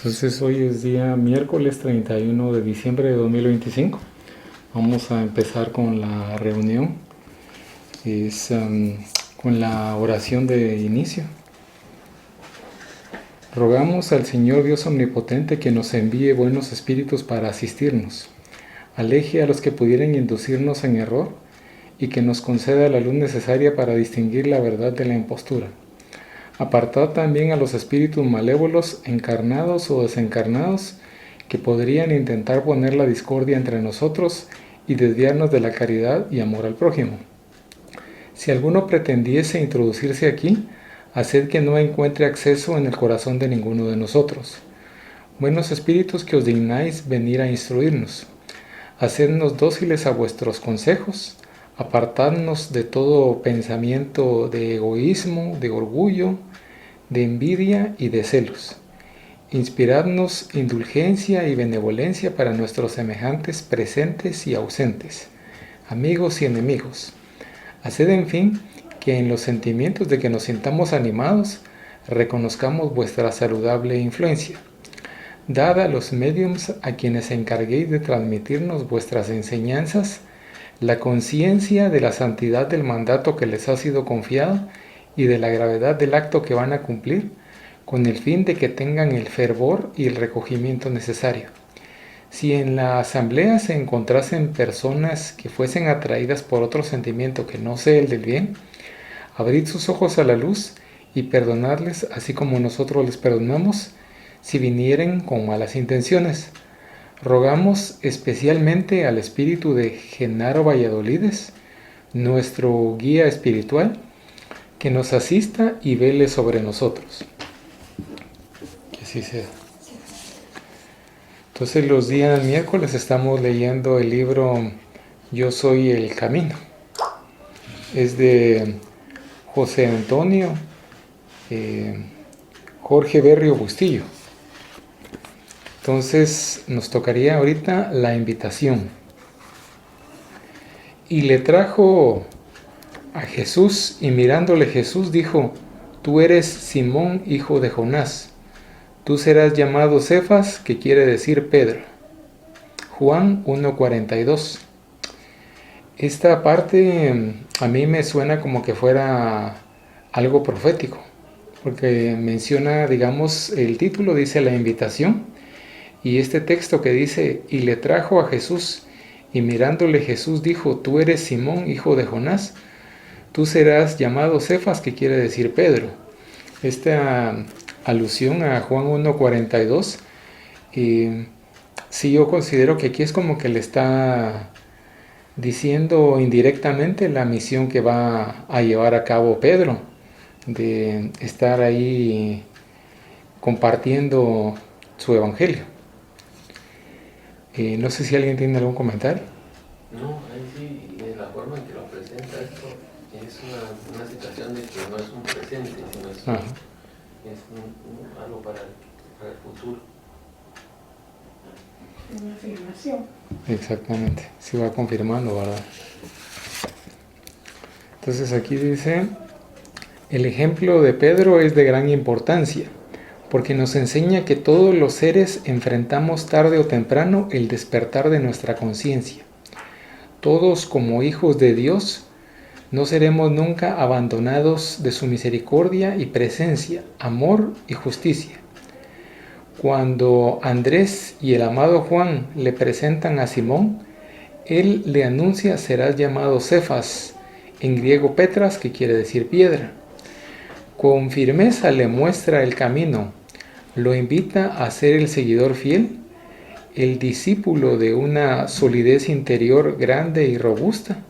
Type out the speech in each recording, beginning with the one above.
Entonces hoy es día miércoles 31 de diciembre de 2025. Vamos a empezar con la reunión. Con la oración de inicio. Rogamos al Señor Dios Omnipotente que nos envíe buenos espíritus para asistirnos, aleje a los que pudieran inducirnos en error y que nos conceda la luz necesaria para distinguir la verdad de la impostura. Apartad también a los espíritus malévolos, encarnados o desencarnados, que podrían intentar poner la discordia entre nosotros y desviarnos de la caridad y amor al prójimo. Si alguno pretendiese introducirse aquí, haced que no encuentre acceso en el corazón de ninguno de nosotros. Buenos espíritus que os dignáis venir a instruirnos, hacednos dóciles a vuestros consejos, apartadnos de todo pensamiento de egoísmo, de orgullo, de envidia y de celos. Inspiradnos indulgencia y benevolencia para nuestros semejantes presentes y ausentes, amigos y enemigos. Haced, en fin, que en los sentimientos de que nos sintamos animados, reconozcamos vuestra saludable influencia. Dad a los médiums a quienes encarguéis de transmitirnos vuestras enseñanzas la conciencia de la santidad del mandato que les ha sido confiado y de la gravedad del acto que van a cumplir, con el fin de que tengan el fervor y el recogimiento necesario. Si en la asamblea se encontrasen personas que fuesen atraídas por otro sentimiento que no sea el del bien, abrid sus ojos a la luz y perdonadles así como nosotros les perdonamos si vinieren con malas intenciones. Rogamos especialmente al espíritu de Genaro Valladolides, nuestro guía espiritual, que nos asista y vele sobre nosotros. Que así sea. Entonces los días miércoles estamos leyendo el libro Yo soy el camino. Es de José Antonio Jorge Berrio Bustillo. Entonces nos tocaría ahorita la invitación. Y le trajo a Jesús, y mirándole Jesús dijo: Tú eres Simón, hijo de Jonás. Tú serás llamado Cefas, que quiere decir Pedro. Juan 1:42. Esta parte a mí me suena como que fuera algo profético, porque menciona, digamos, el título dice la invitación, y este texto que dice, y le trajo a Jesús, y mirándole Jesús dijo, tú eres Simón, hijo de Jonás, tú serás llamado Cefas, que quiere decir Pedro. Esta alusión a Juan 1:42, sí, yo considero que aquí es como que le está diciendo indirectamente la misión que va a llevar a cabo Pedro, de estar ahí compartiendo su evangelio. No sé si alguien tiene algún comentario. No, ahí sí, la forma en que lo presenta esto es una situación de que no es un presente, sino es algo para el futuro. Una afirmación. Exactamente, se va confirmando, ¿verdad? Entonces aquí dice, el ejemplo de Pedro es de gran importancia, porque nos enseña que todos los seres enfrentamos tarde o temprano el despertar de nuestra conciencia. Todos, como hijos de Dios, no seremos nunca abandonados de su misericordia y presencia, amor y justicia. Cuando Andrés y el amado Juan le presentan a Simón, él le anuncia serás llamado Cefas, en griego Petras, que quiere decir piedra. Con firmeza le muestra el camino, lo invita a ser el seguidor fiel, el discípulo de una solidez interior grande y robusta,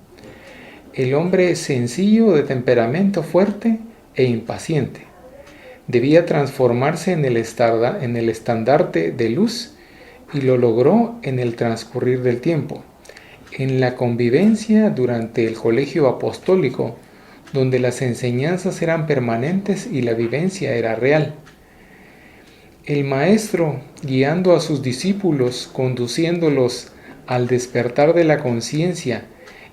el hombre sencillo de temperamento fuerte e impaciente. Debía transformarse en el estandarte de luz y lo logró en el transcurrir del tiempo, en la convivencia durante el colegio apostólico, donde las enseñanzas eran permanentes y la vivencia era real. El maestro, guiando a sus discípulos, conduciéndolos al despertar de la conciencia,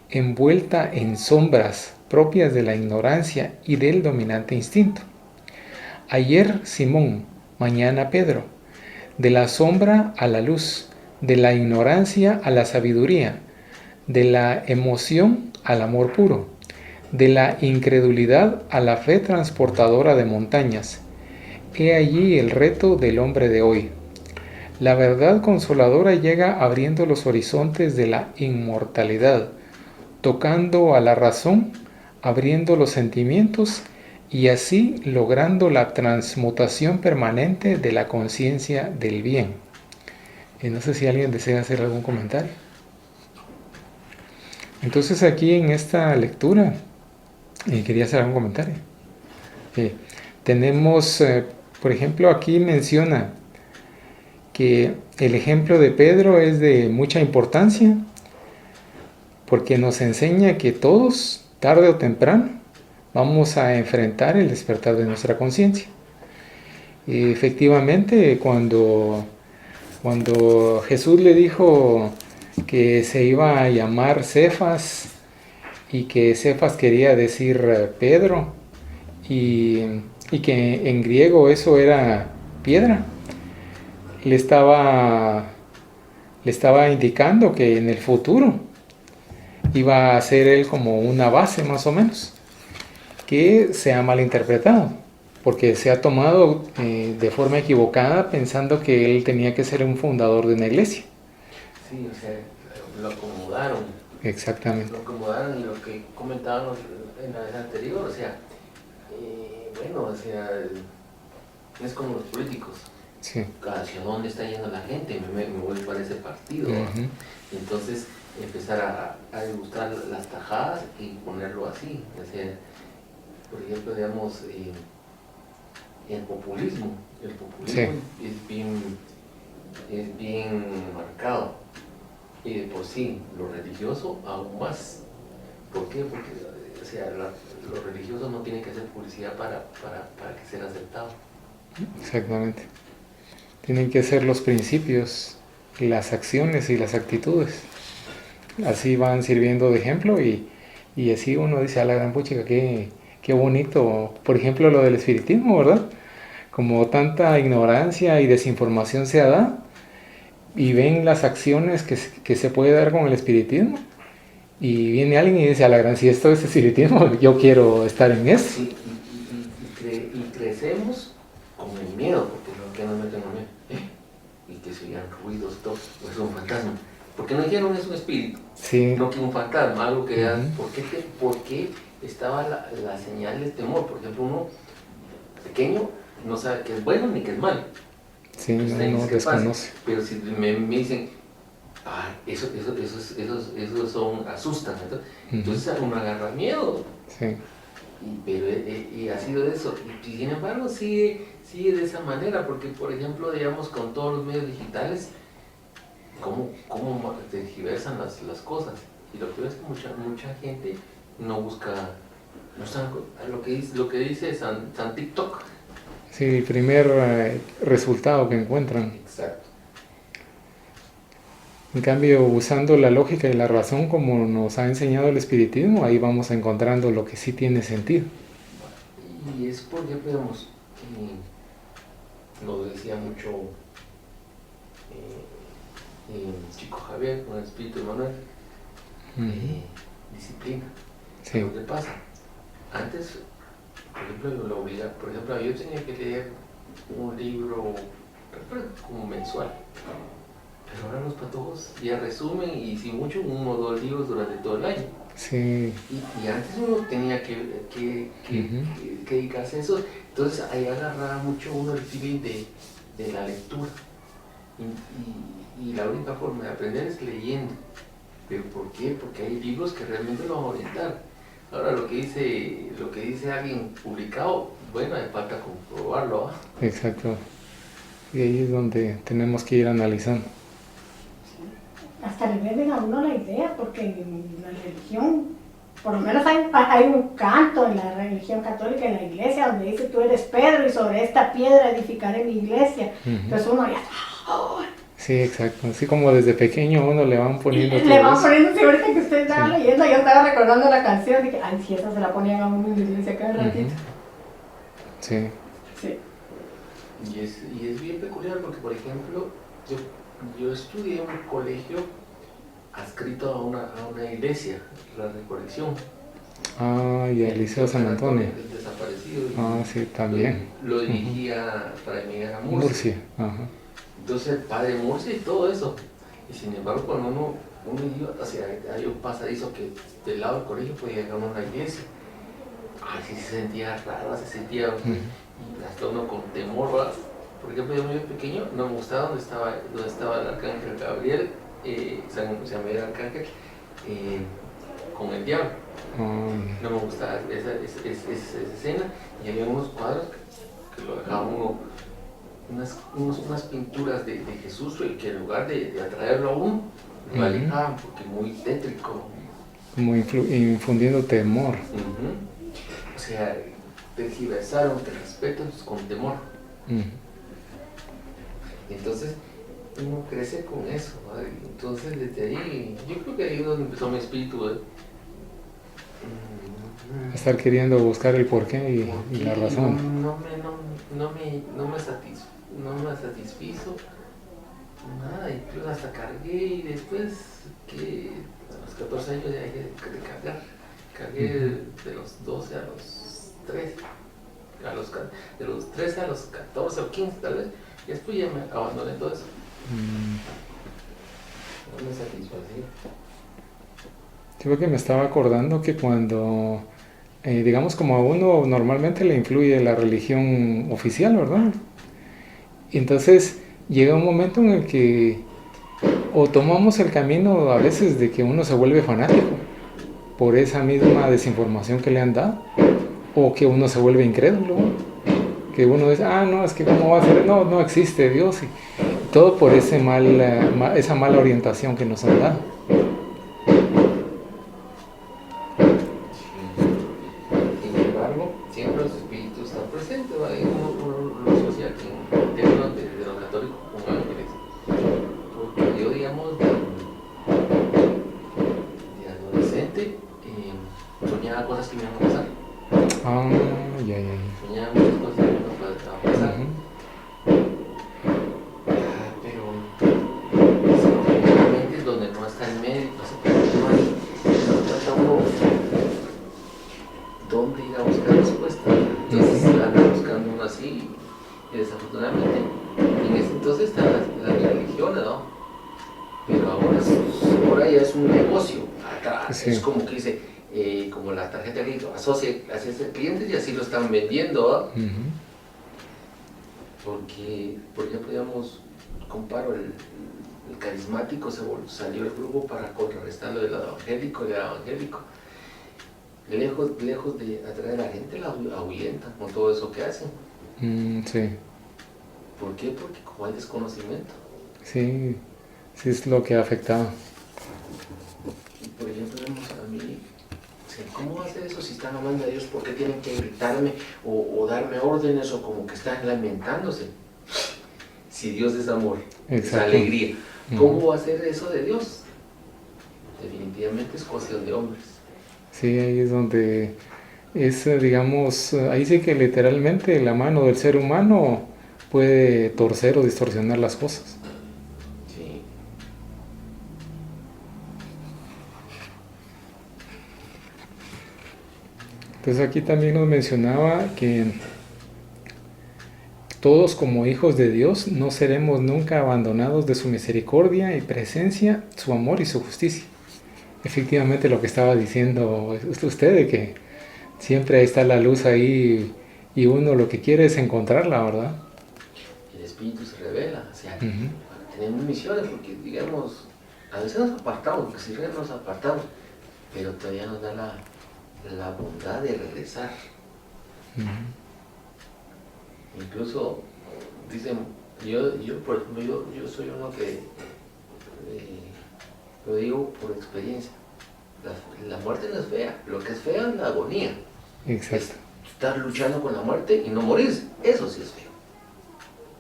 envuelta en sombras propias de la ignorancia y del dominante instinto. Ayer Simón, mañana Pedro. de la sombra a la luz, de la ignorancia a la sabiduría, de la emoción al amor puro, de la incredulidad a la fe transportadora de montañas. He allí el reto del hombre de hoy. La verdad consoladora llega abriendo los horizontes de la inmortalidad, tocando a la razón, abriendo los sentimientos y así logrando la transmutación permanente de la conciencia del bien. No sé si alguien desea hacer algún comentario. Entonces aquí en esta lectura quería hacer algún comentario. Tenemos, por ejemplo, aquí menciona que el ejemplo de Pedro es de mucha importancia porque nos enseña que todos, tarde o temprano, vamos a enfrentar el despertar de nuestra conciencia. Efectivamente, cuando Jesús le dijo que se iba a llamar Cefas y que Cefas quería decir Pedro y que en griego eso era piedra, le estaba indicando que en el futuro iba a ser él como una base más o menos, que se ha malinterpretado, porque se ha tomado de forma equivocada pensando que él tenía que ser un fundador de una iglesia. Sí, o sea, lo acomodaron. Exactamente. Lo acomodaron y lo que comentábamos en la vez anterior, o sea, bueno, o sea, es como los políticos. Sí. ¿Hacia dónde está yendo la gente? Me voy para ese partido. Entonces, empezar a degustar las tajadas y ponerlo así. O sea, por ejemplo, digamos, el populismo. El populismo sí. es bien marcado. Y de por sí, lo religioso aún más. ¿Por qué? Porque o sea, lo religioso no tiene que hacer publicidad para que sea aceptado. Exactamente. Tienen que ser los principios, las acciones y las actitudes. Así van sirviendo de ejemplo y así uno dice, a la gran puchica, qué bonito. Por ejemplo, lo del espiritismo, ¿verdad? Como tanta ignorancia y desinformación se da y ven las acciones que se puede dar con el espiritismo y viene alguien y dice, a la gran, si esto es espiritismo, yo quiero estar en eso. Sí, y crecemos con el miedo, porque lo que nos meten a mí, y que se oían ruidos, todo, pues es un fantasma. Porque no dijeron es un espíritu, sí. No que un fantasma, algo que era, ¿por qué estaba la señal de temor? Por ejemplo, uno pequeño no sabe qué es bueno ni qué es malo. Sí, no desconoce. Pero si me dicen, esos son, asustan, entonces uno agarra miedo. Sí. Y ha sido eso. Y sin embargo sigue de esa manera, porque por ejemplo, digamos, con todos los medios digitales, cómo tergiversan las cosas. Y lo que veo es que mucha gente no busca, no sabe lo que dice San TikTok. Sí, el primer resultado que encuentran. Exacto. En cambio, usando la lógica y la razón como nos ha enseñado el espiritismo, ahí vamos encontrando lo que sí tiene sentido. Y es porque, digamos, lo decía mucho Chico Javier con el espíritu de Manuel, disciplina. Sí. Lo que pasa, antes, por ejemplo, por ejemplo, yo tenía que leer un libro como mensual. Pero ahora los patojos ya resumen y si mucho 1 o 2 libros durante todo el año. Sí. Y antes uno tenía que dedicarse a eso. Entonces ahí agarraba mucho uno el feeling de la lectura. Y la única forma de aprender es leyendo. ¿Pero por qué? Porque hay libros que realmente lo van a orientar. Ahora lo que dice alguien publicado, bueno, hay falta comprobarlo. Exacto. Y ahí es donde tenemos que ir analizando. Hasta le venden a uno la idea, porque en la religión, por lo menos hay un canto en la religión católica, en la iglesia, donde dice, tú eres Pedro y sobre esta piedra edificaré mi iglesia. Entonces uno ya... ¡Oh! Sí, exacto. Así como desde pequeño uno le van poniendo todo le van eso. poniendo, sí, ahorita que usted estaba leyendo, yo estaba recordando la canción, dije, ay, si esa se la ponían a uno en la iglesia cada ratito. Sí. Sí. Y es bien peculiar porque, por ejemplo, yo estudié en un colegio adscrito a una iglesia, la Recolección. Ah, y el Liceo San Antonio. El desaparecido. Ah, sí, también. Lo dirigía para emigrar a Murcia. Murcia, ajá. Entonces el padre Murcia y todo eso. Y sin embargo, cuando uno iba hacia hay un pasadizo que del lado del colegio podía llegar a una iglesia. Ay, sí se sentía raro, se sentía y hasta uno con temor, ¿verdad? Por ejemplo, yo muy pequeño no me gustaba donde estaba el arcángel Gabriel, San Miguel Arcángel, con el diablo. No me gustaba esa escena, y había unos cuadros que lo dejaban uno, unas pinturas de Jesús, que en lugar de atraerlo a uno, lo alejaban porque muy tétrico. Como infundiendo temor. O sea, tergiversaron, te respetan con temor. Entonces, uno crece con eso, ¿vale? Entonces, desde ahí, yo creo que ahí es donde empezó mi espíritu, ¿vale? Estar queriendo buscar el porqué y la razón. No me satisfizo nada, incluso hasta cargué, y después que a los 14 años ya dejé de cargar. Cargué de los 12 a los 13, de los 13 a los 14 o 15 tal vez, y después ya me abandoné todo eso. No me satisfacía. Yo creo que me estaba acordando que cuando, digamos, como a uno normalmente le influye la religión oficial, ¿verdad? Entonces llega un momento en el que o tomamos el camino a veces de que uno se vuelve fanático por esa misma desinformación que le han dado, o que uno se vuelve incrédulo, que uno dice, no, es que cómo va a ser, no existe Dios, y todo por esa mala orientación que nos han dado. Sin embargo, siempre los espíritus están presentes, ¿vale? Uno lo asocia en términos de lo católico con ángeles, porque yo, digamos, de adolescente, soñaba cosas que me iban a pasar. Soñaba muchas cosas que me iban a pasar. Pero es donde no está el médico, no trata uno dónde ir a buscar respuesta. Entonces anda buscando uno así, y desafortunadamente en ese entonces están las religiones, ¿no? Pero ahora ya es un negocio. Sí. Es como que dice, como la tarjeta de crédito, asocia clientes y así lo están vendiendo, ¿no? Porque, por ejemplo, digamos, comparo el carismático, salió el grupo para contrarrestar lo del evangélico y el evangélico. Lejos de atraer a la gente, la ahuyentan con todo eso que hacen. Sí. ¿Por qué? Porque como hay desconocimiento. Sí es lo que ha afectado. Y por ejemplo, vemos a mí, ¿cómo va a hacer eso si están hablando de Dios? ¿Por qué tienen que gritarme o darme órdenes, o como que están lamentándose? Si Dios es amor, es alegría, ¿cómo va a ser eso de Dios? Definitivamente es cuestión de hombres. Sí, ahí es donde digamos, ahí sí que literalmente la mano del ser humano puede torcer o distorsionar las cosas. Sí. Entonces aquí también nos mencionaba que todos como hijos de Dios no seremos nunca abandonados de su misericordia y presencia, su amor y su justicia. Efectivamente lo que estaba diciendo usted, de que siempre está la luz ahí y uno lo que quiere es encontrarla, ¿verdad? El espíritu se revela, o sea, tenemos misiones, porque digamos, a veces nos apartamos, porque si nos apartamos, pero todavía nos da la bondad de regresar. Incluso dicen, por ejemplo, yo soy uno que lo digo por experiencia. La muerte no es fea, lo que es fea es la agonía. Exacto. Es estar luchando con la muerte y no morirse, eso sí es feo.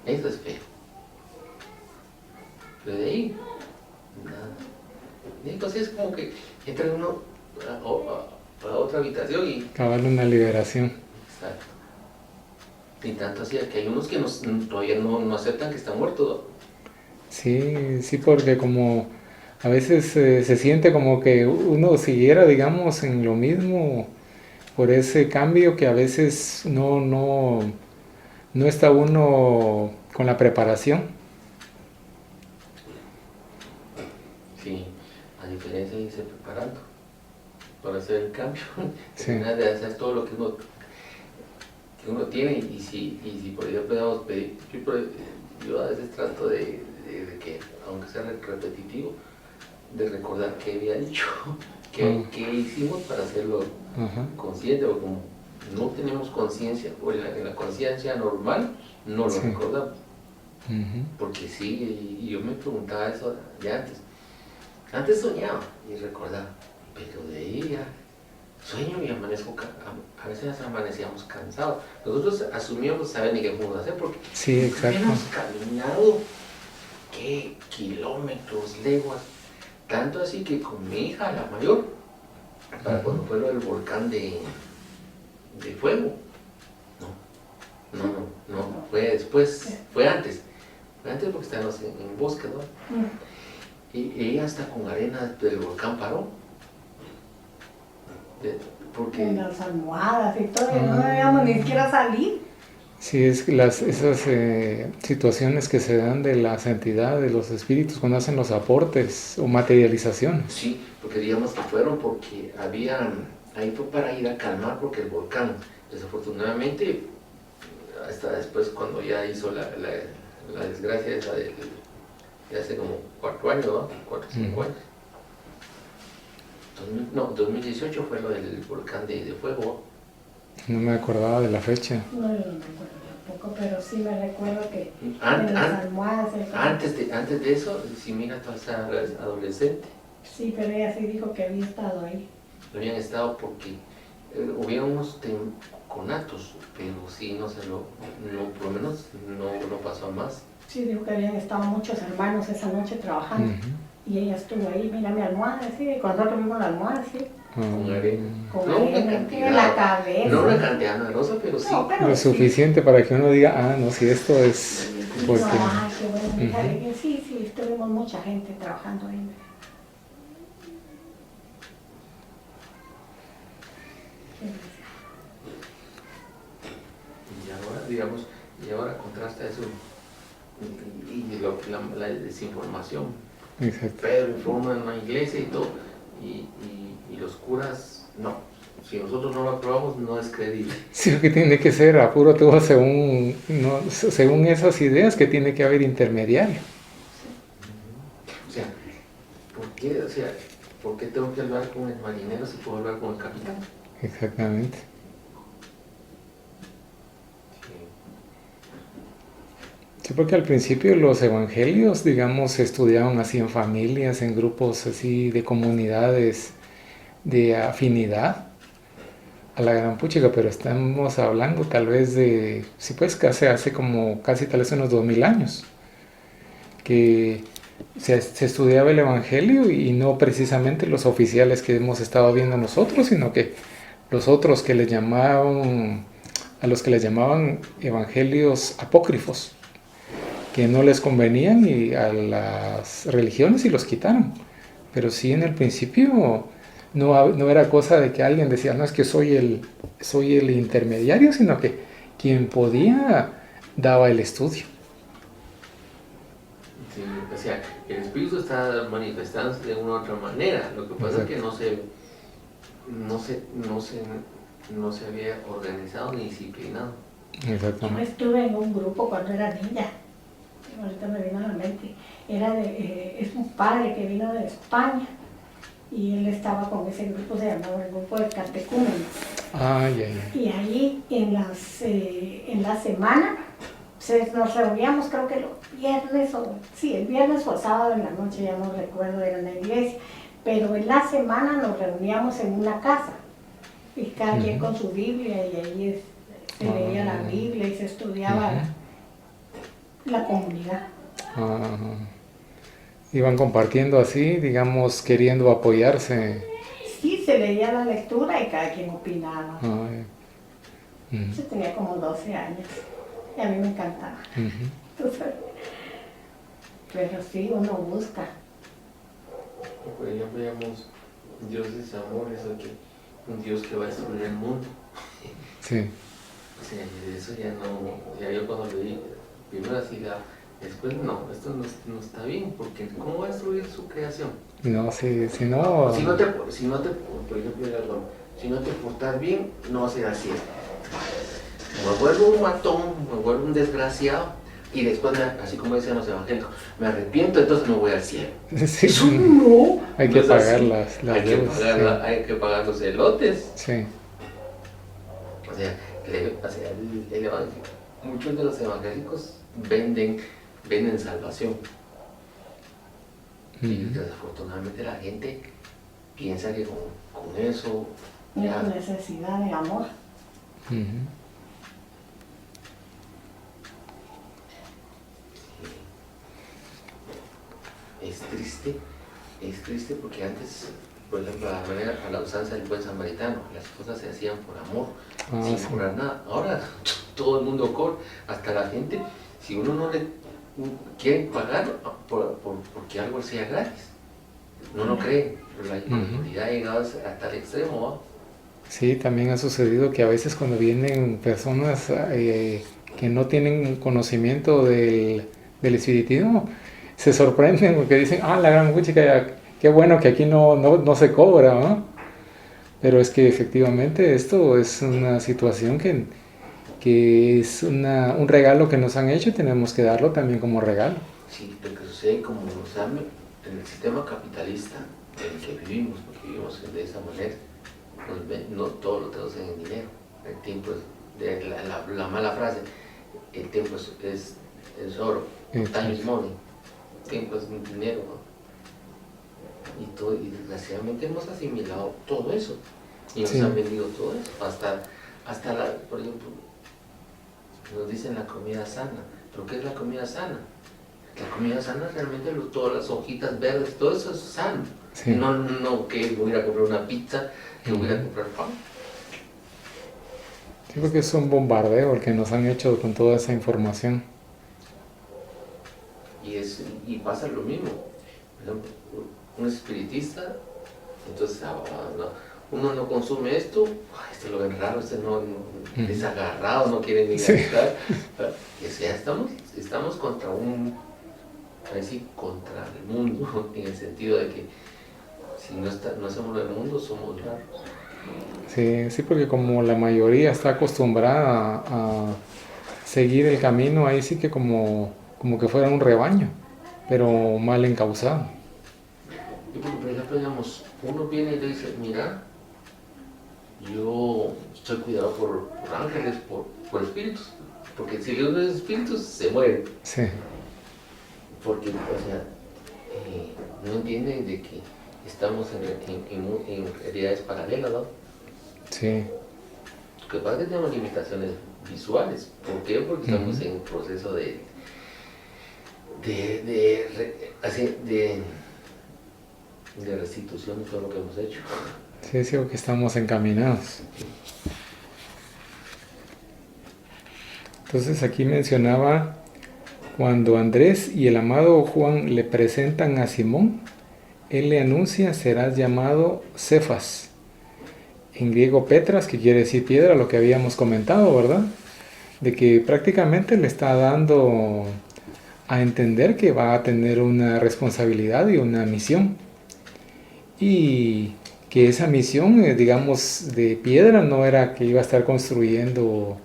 Eso es feo. Pero de ahí, nada. Y entonces es como que entra uno a otra habitación y... Cabal, una liberación. Exacto. Y tanto así que hay unos que todavía no aceptan que están muertos. Sí, sí, porque como a veces se siente como que uno siguiera, digamos, en lo mismo por ese cambio que a veces no está uno con la preparación. Sí, a diferencia de irse preparando para hacer el cambio, Sí. de hacer todo lo que uno tiene. Y si por ejemplo podemos pedir, yo a veces trato de que, aunque sea repetitivo, de recordar qué había dicho, qué hicimos para hacerlo consciente, o como no tenemos conciencia, o en la conciencia normal no lo recordamos. Porque sí, y yo me preguntaba eso ya antes soñaba y recordaba, pero de ahí ya sueño y amanezco, a veces amanecíamos cansados. Nosotros asumíamos saber ni qué podemos hacer porque sí, exacto. hemos caminado qué kilómetros, leguas, tanto así que con mi hija, la mayor, para cuando fue lo del volcán de fuego, no, fue después, fue antes porque estábamos en bosque, ¿no? Y ella hasta con arena del volcán paró. Porque en las almohadas y todo, y no debíamos ni siquiera salir. Sí, es esas situaciones que se dan de las entidades, de los espíritus, cuando hacen los aportes o materializaciones. Sí, porque digamos que fueron porque ahí fue para ir a calmar, porque el volcán, desafortunadamente, hasta después cuando ya hizo la desgracia esa de hace como 4 años, ¿no? 4 o 5 años. 2018 fue lo del volcán de fuego. No me acordaba de la fecha. No, yo no me acuerdo tampoco, pero sí me recuerdo que en las almohadas... Antes de eso, si mira, toda esa adolescente. Sí, pero ella sí dijo que había estado ahí. Habían estado porque hubieron unos conatos, pero sí, por lo menos no pasó más. Sí, dijo que habían estado muchos hermanos esa noche trabajando. Y ella estuvo ahí, mira mi almohada, sí, cuando nosotros vimos la almohada, sí. Con arena. Con arena en la cabeza. No una cantidad numerosa, pero sí. No, pero lo suficiente para que uno diga, no, si esto es... Porque... qué bueno, sí, estuvimos mucha gente trabajando ahí. Y ahora contrasta eso y la desinformación. Exacto. Pedro informa en la iglesia y todo, y los curas no. Si nosotros no lo aprobamos, no es creíble. Sí, que tiene que ser a puro todo según esas ideas, que tiene que haber intermediario. O sea, ¿por qué tengo que hablar con el marinero si puedo hablar con el capitán? Exactamente. Sí, porque al principio los evangelios, digamos, se estudiaban así en familias, en grupos así de comunidades de afinidad a la gran puchica, pero estamos hablando tal vez de, sí, pues hace como casi tal vez unos 2000 años, que se estudiaba el evangelio y no precisamente los oficiales que hemos estado viendo nosotros, sino que los otros que les llamaban, a los que les llamaban evangelios apócrifos, que no les convenían y a las religiones y los quitaron. Pero sí, en el principio no era cosa de que alguien decía, no, es que soy el intermediario, sino que quien podía daba el estudio. Sí, o sea, el espíritu está manifestándose de una u otra manera. Lo que pasa es que no se había organizado ni disciplinado. Exactamente. Yo estuve en un grupo cuando era niña. Ahorita me vino a la mente. Es un padre que vino de España y él estaba con ese grupo, se llamaba el grupo de catecúmenos. Y ahí en la semana nos reuníamos, creo que el viernes o sábado en la noche, ya no recuerdo, era en la iglesia, pero en la semana nos reuníamos en una casa y cada quien con su Biblia, y ahí se leía la Biblia y se estudiaba la comunidad. Iban compartiendo así, digamos, queriendo apoyarse. Sí, se leía la lectura y cada quien opinaba. Yo tenía como 12 años y a mí me encantaba. Pero sí, uno busca. Por ejemplo, digamos, Dios es amor, eso que un Dios que va a destruir el mundo. Sí. O sea, eso ya no, ya yo cuando leí, primero así, después no, esto no está bien, porque ¿cómo va a destruir su creación? No, si no... Si no te, por ejemplo, si no te portas bien, no va a ser así. Me vuelvo un matón, me vuelvo un desgraciado, y después, así como decían los evangélicos, me arrepiento, entonces me voy al cielo. Sí. Eso no. Hay que pagar las deudas. Hay que pagar los elotes. Sí. O sea, muchos de los evangélicos venden salvación. Y desafortunadamente la gente piensa que con eso ya... Una necesidad de amor. Es triste porque antes, por ejemplo, a la usanza del buen samaritano, las cosas se hacían por amor, sin cobrar nada. Ahora todo el mundo cobra, hasta la gente, si uno no le quiere pagar porque algo sea gratis, no lo cree, pero la inmoralidad ha llegado hasta el extremo, ¿no? Sí, también ha sucedido que a veces cuando vienen personas que no tienen conocimiento del espiritismo, se sorprenden porque dicen, la gran puchica, qué bueno que aquí no se cobra, ¿no? Pero es que efectivamente esto es una situación que es un regalo que nos han hecho y tenemos que darlo también como regalo. Sí, lo que sucede como en el sistema capitalista en el que vivimos, porque vivimos de esa manera, no todo lo traducen en dinero. El tiempo es, la mala frase, el tiempo es oro, time is money. Tiempo es dinero, ¿no? Y desgraciadamente hemos asimilado todo eso y nos han vendido todo eso, por ejemplo, nos dicen la comida sana. ¿Pero qué es la comida sana? La comida sana realmente todas las hojitas verdes, todo eso es sano. Sí. No que voy a ir a comprar una pizza, que voy a ir a comprar pan. Sí, porque es un bombardeo el que nos han hecho con toda esa información. Y pasa lo mismo. Por ejemplo, un espiritista, entonces uno no consume esto lo ven raro, no es agarrado, no quiere ni gastar. Sí. Ya estamos contra contra el mundo, en el sentido de que si no hacemos el mundo, somos raros. Sí, porque como la mayoría está acostumbrada a seguir el camino, ahí sí que como que fuera un rebaño, pero mal encauzado. Y por ejemplo, digamos, uno viene y le dice, mira, yo estoy cuidado por ángeles, por espíritus, porque si los espíritus se mueren. Sí. Porque, no entienden de que estamos en realidades paralelas, ¿no? Sí. Lo que pasa es que tenemos limitaciones visuales. ¿Por qué? Porque estamos en un proceso de restitución de todo lo que hemos hecho. Sí, porque estamos encaminados. Entonces aquí mencionaba, cuando Andrés y el amado Juan le presentan a Simón, él le anuncia, serás llamado Cefas. En griego Petras, que quiere decir piedra, lo que habíamos comentado, ¿verdad? De que prácticamente le está dando a entender que va a tener una responsabilidad y una misión. Y que esa misión, digamos, de piedra no era que iba a estar construyendo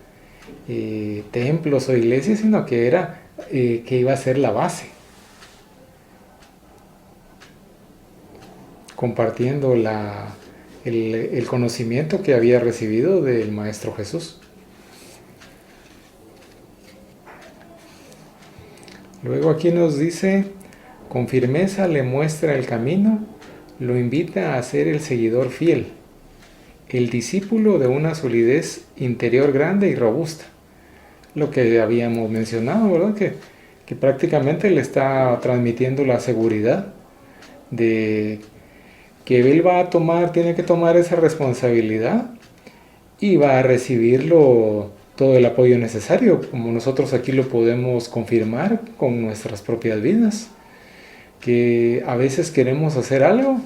templos o iglesias, sino que era que iba a ser la base. Compartiendo el conocimiento que había recibido del Maestro Jesús. Luego aquí nos dice, con firmeza le muestra el camino, lo invita a ser el seguidor fiel, el discípulo de una solidez interior grande y robusta. Lo que habíamos mencionado, ¿verdad? Que prácticamente le está transmitiendo la seguridad de que él tiene que tomar esa responsabilidad y va a recibirlo todo el apoyo necesario, como nosotros aquí lo podemos confirmar con nuestras propias vidas, que a veces queremos hacer algo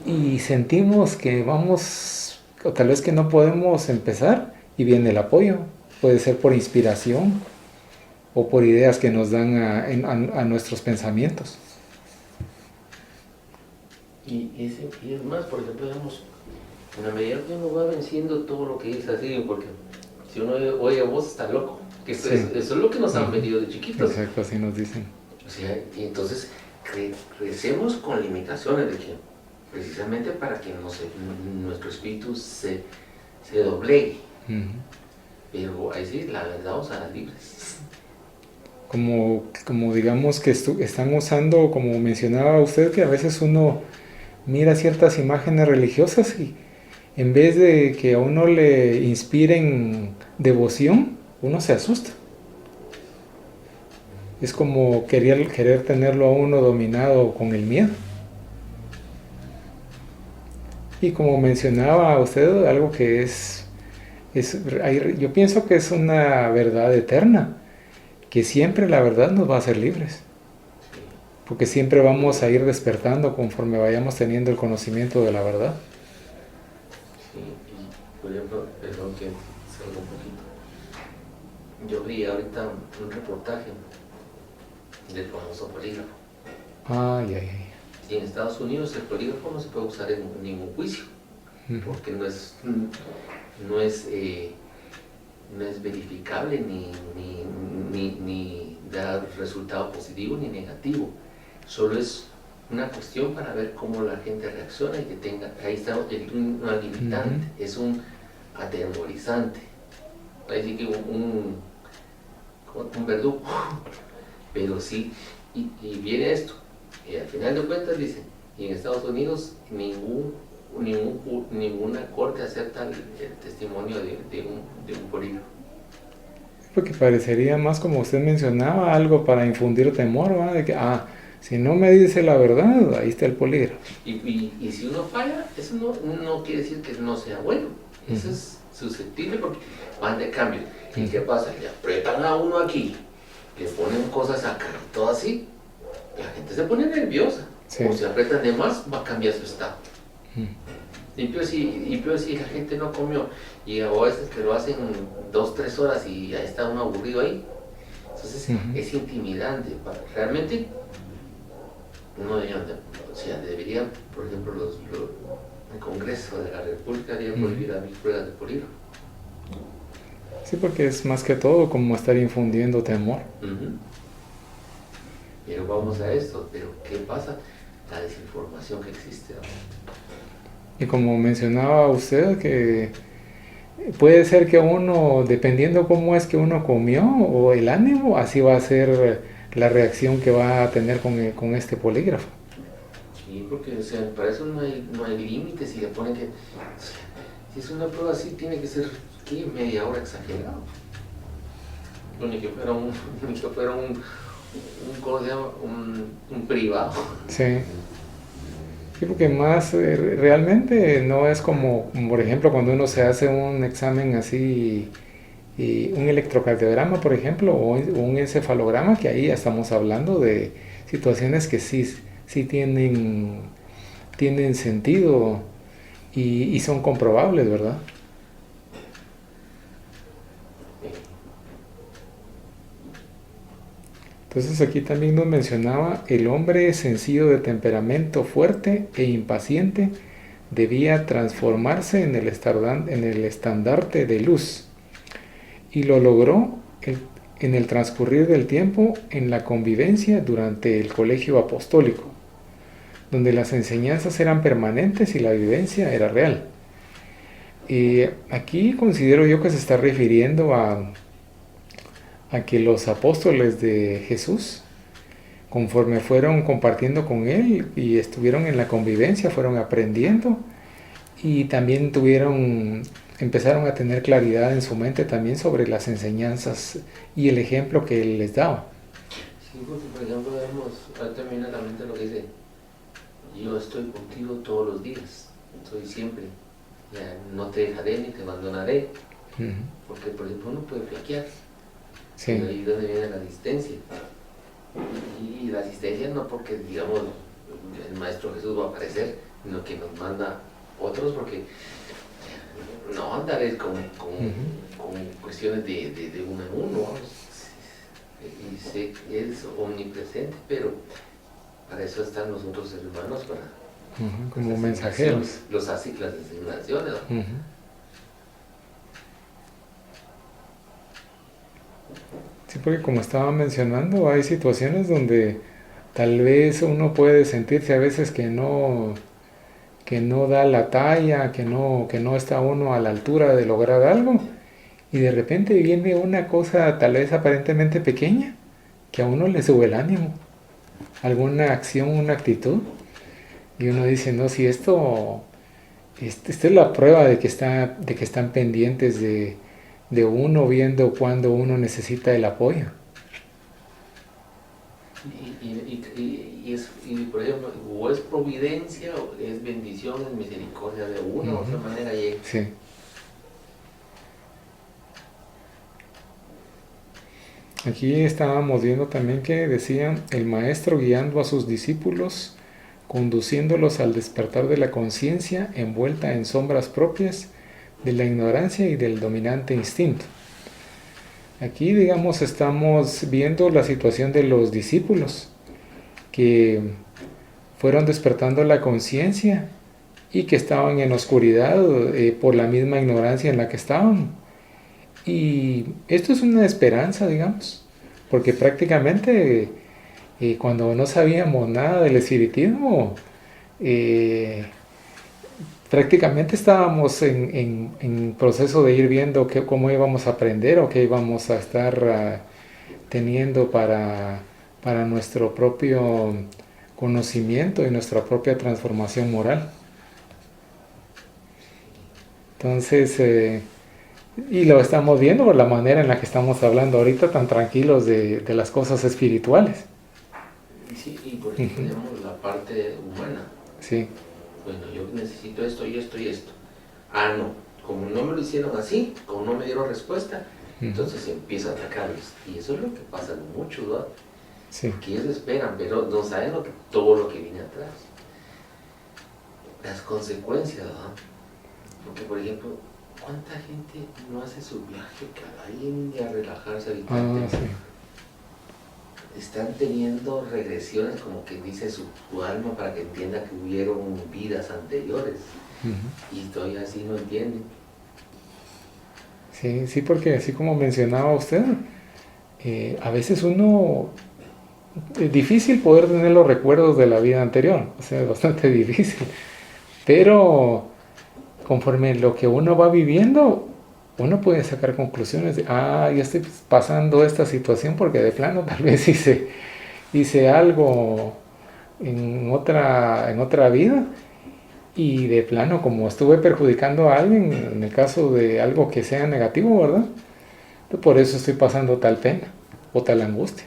y sentimos que vamos, o tal vez que no podemos empezar, y viene el apoyo. Puede ser por inspiración o por ideas que nos dan a nuestros pensamientos. Y es más, por ejemplo, digamos, en la medida que uno va venciendo todo lo que dice así, porque si uno oye vos está loco, que eso, Sí. eso es lo que nos han vendido de chiquitos. Exacto, así nos dicen. O sea, y entonces crecemos con limitaciones de que precisamente para que nuestro espíritu se doblegue. Pero ahí sí, la verdad, vamos a las libres. Como digamos que están usando, como mencionaba usted, que a veces uno mira ciertas imágenes religiosas y en vez de que a uno le inspiren devoción, uno se asusta. Es como querer tenerlo a uno dominado con el miedo. Y como mencionaba usted, algo que yo pienso que es una verdad eterna, que siempre la verdad nos va a hacer libres. Porque siempre vamos a ir despertando conforme vayamos teniendo el conocimiento de la verdad. Sí, y por ejemplo, perdón que salga un poquito. Yo vi ahorita un reportaje del famoso polígrafo. Ay, ay, ay. Y en Estados Unidos el polígrafo no se puede usar en ningún juicio, porque no es verificable ni da resultado positivo ni negativo. Solo es una cuestión para ver cómo la gente reacciona y que tenga, ahí está un habilitante, es un atemorizante, parece que un verdugo, pero sí, y viene esto, y al final de cuentas dicen, y en Estados Unidos ninguna corte acepta el testimonio de un polígrafo. Porque parecería más, como usted mencionaba, algo para infundir temor, ¿verdad? De que, si no me dice la verdad, ahí está el polígrafo. Y si uno falla, eso no quiere decir que no sea bueno. Eso es susceptible porque van de cambio. ¿Y qué pasa? Le apretan a uno aquí, le ponen cosas acá, todo así, la gente se pone nerviosa. Sí. O si apretan de más, va a cambiar su estado. Y peor si la gente no comió. Y a veces que lo hacen 2-3 horas y ya está uno aburrido ahí. Entonces es intimidante. Realmente no debería, por ejemplo, el Congreso de la República debería prohibir a mis pruebas de polígrafo. Sí, porque es más que todo como estar infundiendo temor. Pero vamos a esto, pero ¿qué pasa? La desinformación que existe ahora. Y como mencionaba usted, que puede ser que uno, dependiendo cómo es que uno comió o el ánimo, así va a ser la reacción que va a tener con este polígrafo. Sí, porque para eso no hay límites y le ponen que, si es una prueba así, tiene que ser media hora exagerado. Ni que fuera ¿cómo se llama? Un privado. Sí. Sí, porque más realmente no es como, por ejemplo, cuando uno se hace un examen así, un electrocardiograma, por ejemplo, o un encefalograma, que ahí ya estamos hablando de situaciones que sí tienen sentido y son comprobables, ¿verdad? Entonces aquí también nos mencionaba, el hombre sencillo de temperamento fuerte e impaciente debía transformarse en el estandarte de luz, y lo logró en el transcurrir del tiempo en la convivencia durante el colegio apostólico, donde las enseñanzas eran permanentes y la vivencia era real. Y aquí considero yo que se está refiriendo a que los apóstoles de Jesús, conforme fueron compartiendo con él y estuvieron en la convivencia, fueron aprendiendo y también empezaron a tener claridad en su mente también sobre las enseñanzas y el ejemplo que él les daba. Sí, porque por ejemplo ahorita me viene a la mente lo que dice, yo estoy contigo todos los días, estoy siempre. no te dejaré ni te abandonaré, Ujú. porque por ejemplo uno puede flaquear, Sí. pero ahí es donde viene la asistencia. Y la asistencia no porque, digamos, el Maestro Jesús va a aparecer, sino que nos manda otros, porque no andaré con cuestiones de uno en uno, vamos. Y sé que es omnipresente, pero para eso están los otros seres humanos, para Ujú, como las mensajeros. las asignaciones. ¿No? Ujú. Sí, porque como estaba mencionando, hay situaciones donde tal vez uno puede sentirse a veces que no da la talla, que no está uno a la altura de lograr algo, y de repente viene una cosa tal vez aparentemente pequeña, que a uno le sube el ánimo, alguna acción, una actitud, y uno dice, no, si esta es la prueba de que están pendientes de uno, viendo cuando uno necesita el apoyo. Y por ejemplo, o es providencia, o es bendición, es misericordia de una u otra manera llega. Sí. Aquí estábamos viendo también que decían el maestro guiando a sus discípulos, conduciéndolos al despertar de la conciencia envuelta en sombras propias de la ignorancia y del dominante instinto. Aquí, digamos, estamos viendo la situación de los discípulos que fueron despertando la conciencia y que estaban en oscuridad por la misma ignorancia en la que estaban. Y esto es una esperanza, digamos, porque prácticamente cuando no sabíamos nada del espiritismo, prácticamente estábamos en proceso de ir viendo cómo íbamos a aprender o qué íbamos a estar teniendo para nuestro propio conocimiento y nuestra propia transformación moral. Entonces, y lo estamos viendo por la manera en la que estamos hablando ahorita tan tranquilos de las cosas espirituales. Sí, y por ejemplo, tenemos la parte humana. Sí. Bueno, yo necesito esto y esto y esto. Ah, no, como no me lo hicieron así, como no me dieron respuesta, entonces empieza a atacarlos. Y eso es lo que pasa mucho, ¿no? Sí. Que ellos esperan, pero no saben todo lo que viene atrás. Las consecuencias, ¿no? Porque, por ejemplo, ¿cuánta gente no hace su viaje cada día a relajarse habitualmente? Sí. Están teniendo regresiones, como que dice su alma, para que entienda que hubieron vidas anteriores. Y todavía así no entienden. Sí, sí, porque así como mencionaba usted, a veces uno es difícil poder tener los recuerdos de la vida anterior, o sea, es bastante difícil, pero conforme lo que uno va viviendo, uno puede sacar conclusiones de, ya estoy pasando esta situación porque de plano tal vez hice algo en otra vida, y de plano como estuve perjudicando a alguien, en el caso de algo que sea negativo, ¿verdad? Por eso estoy pasando tal pena o tal angustia.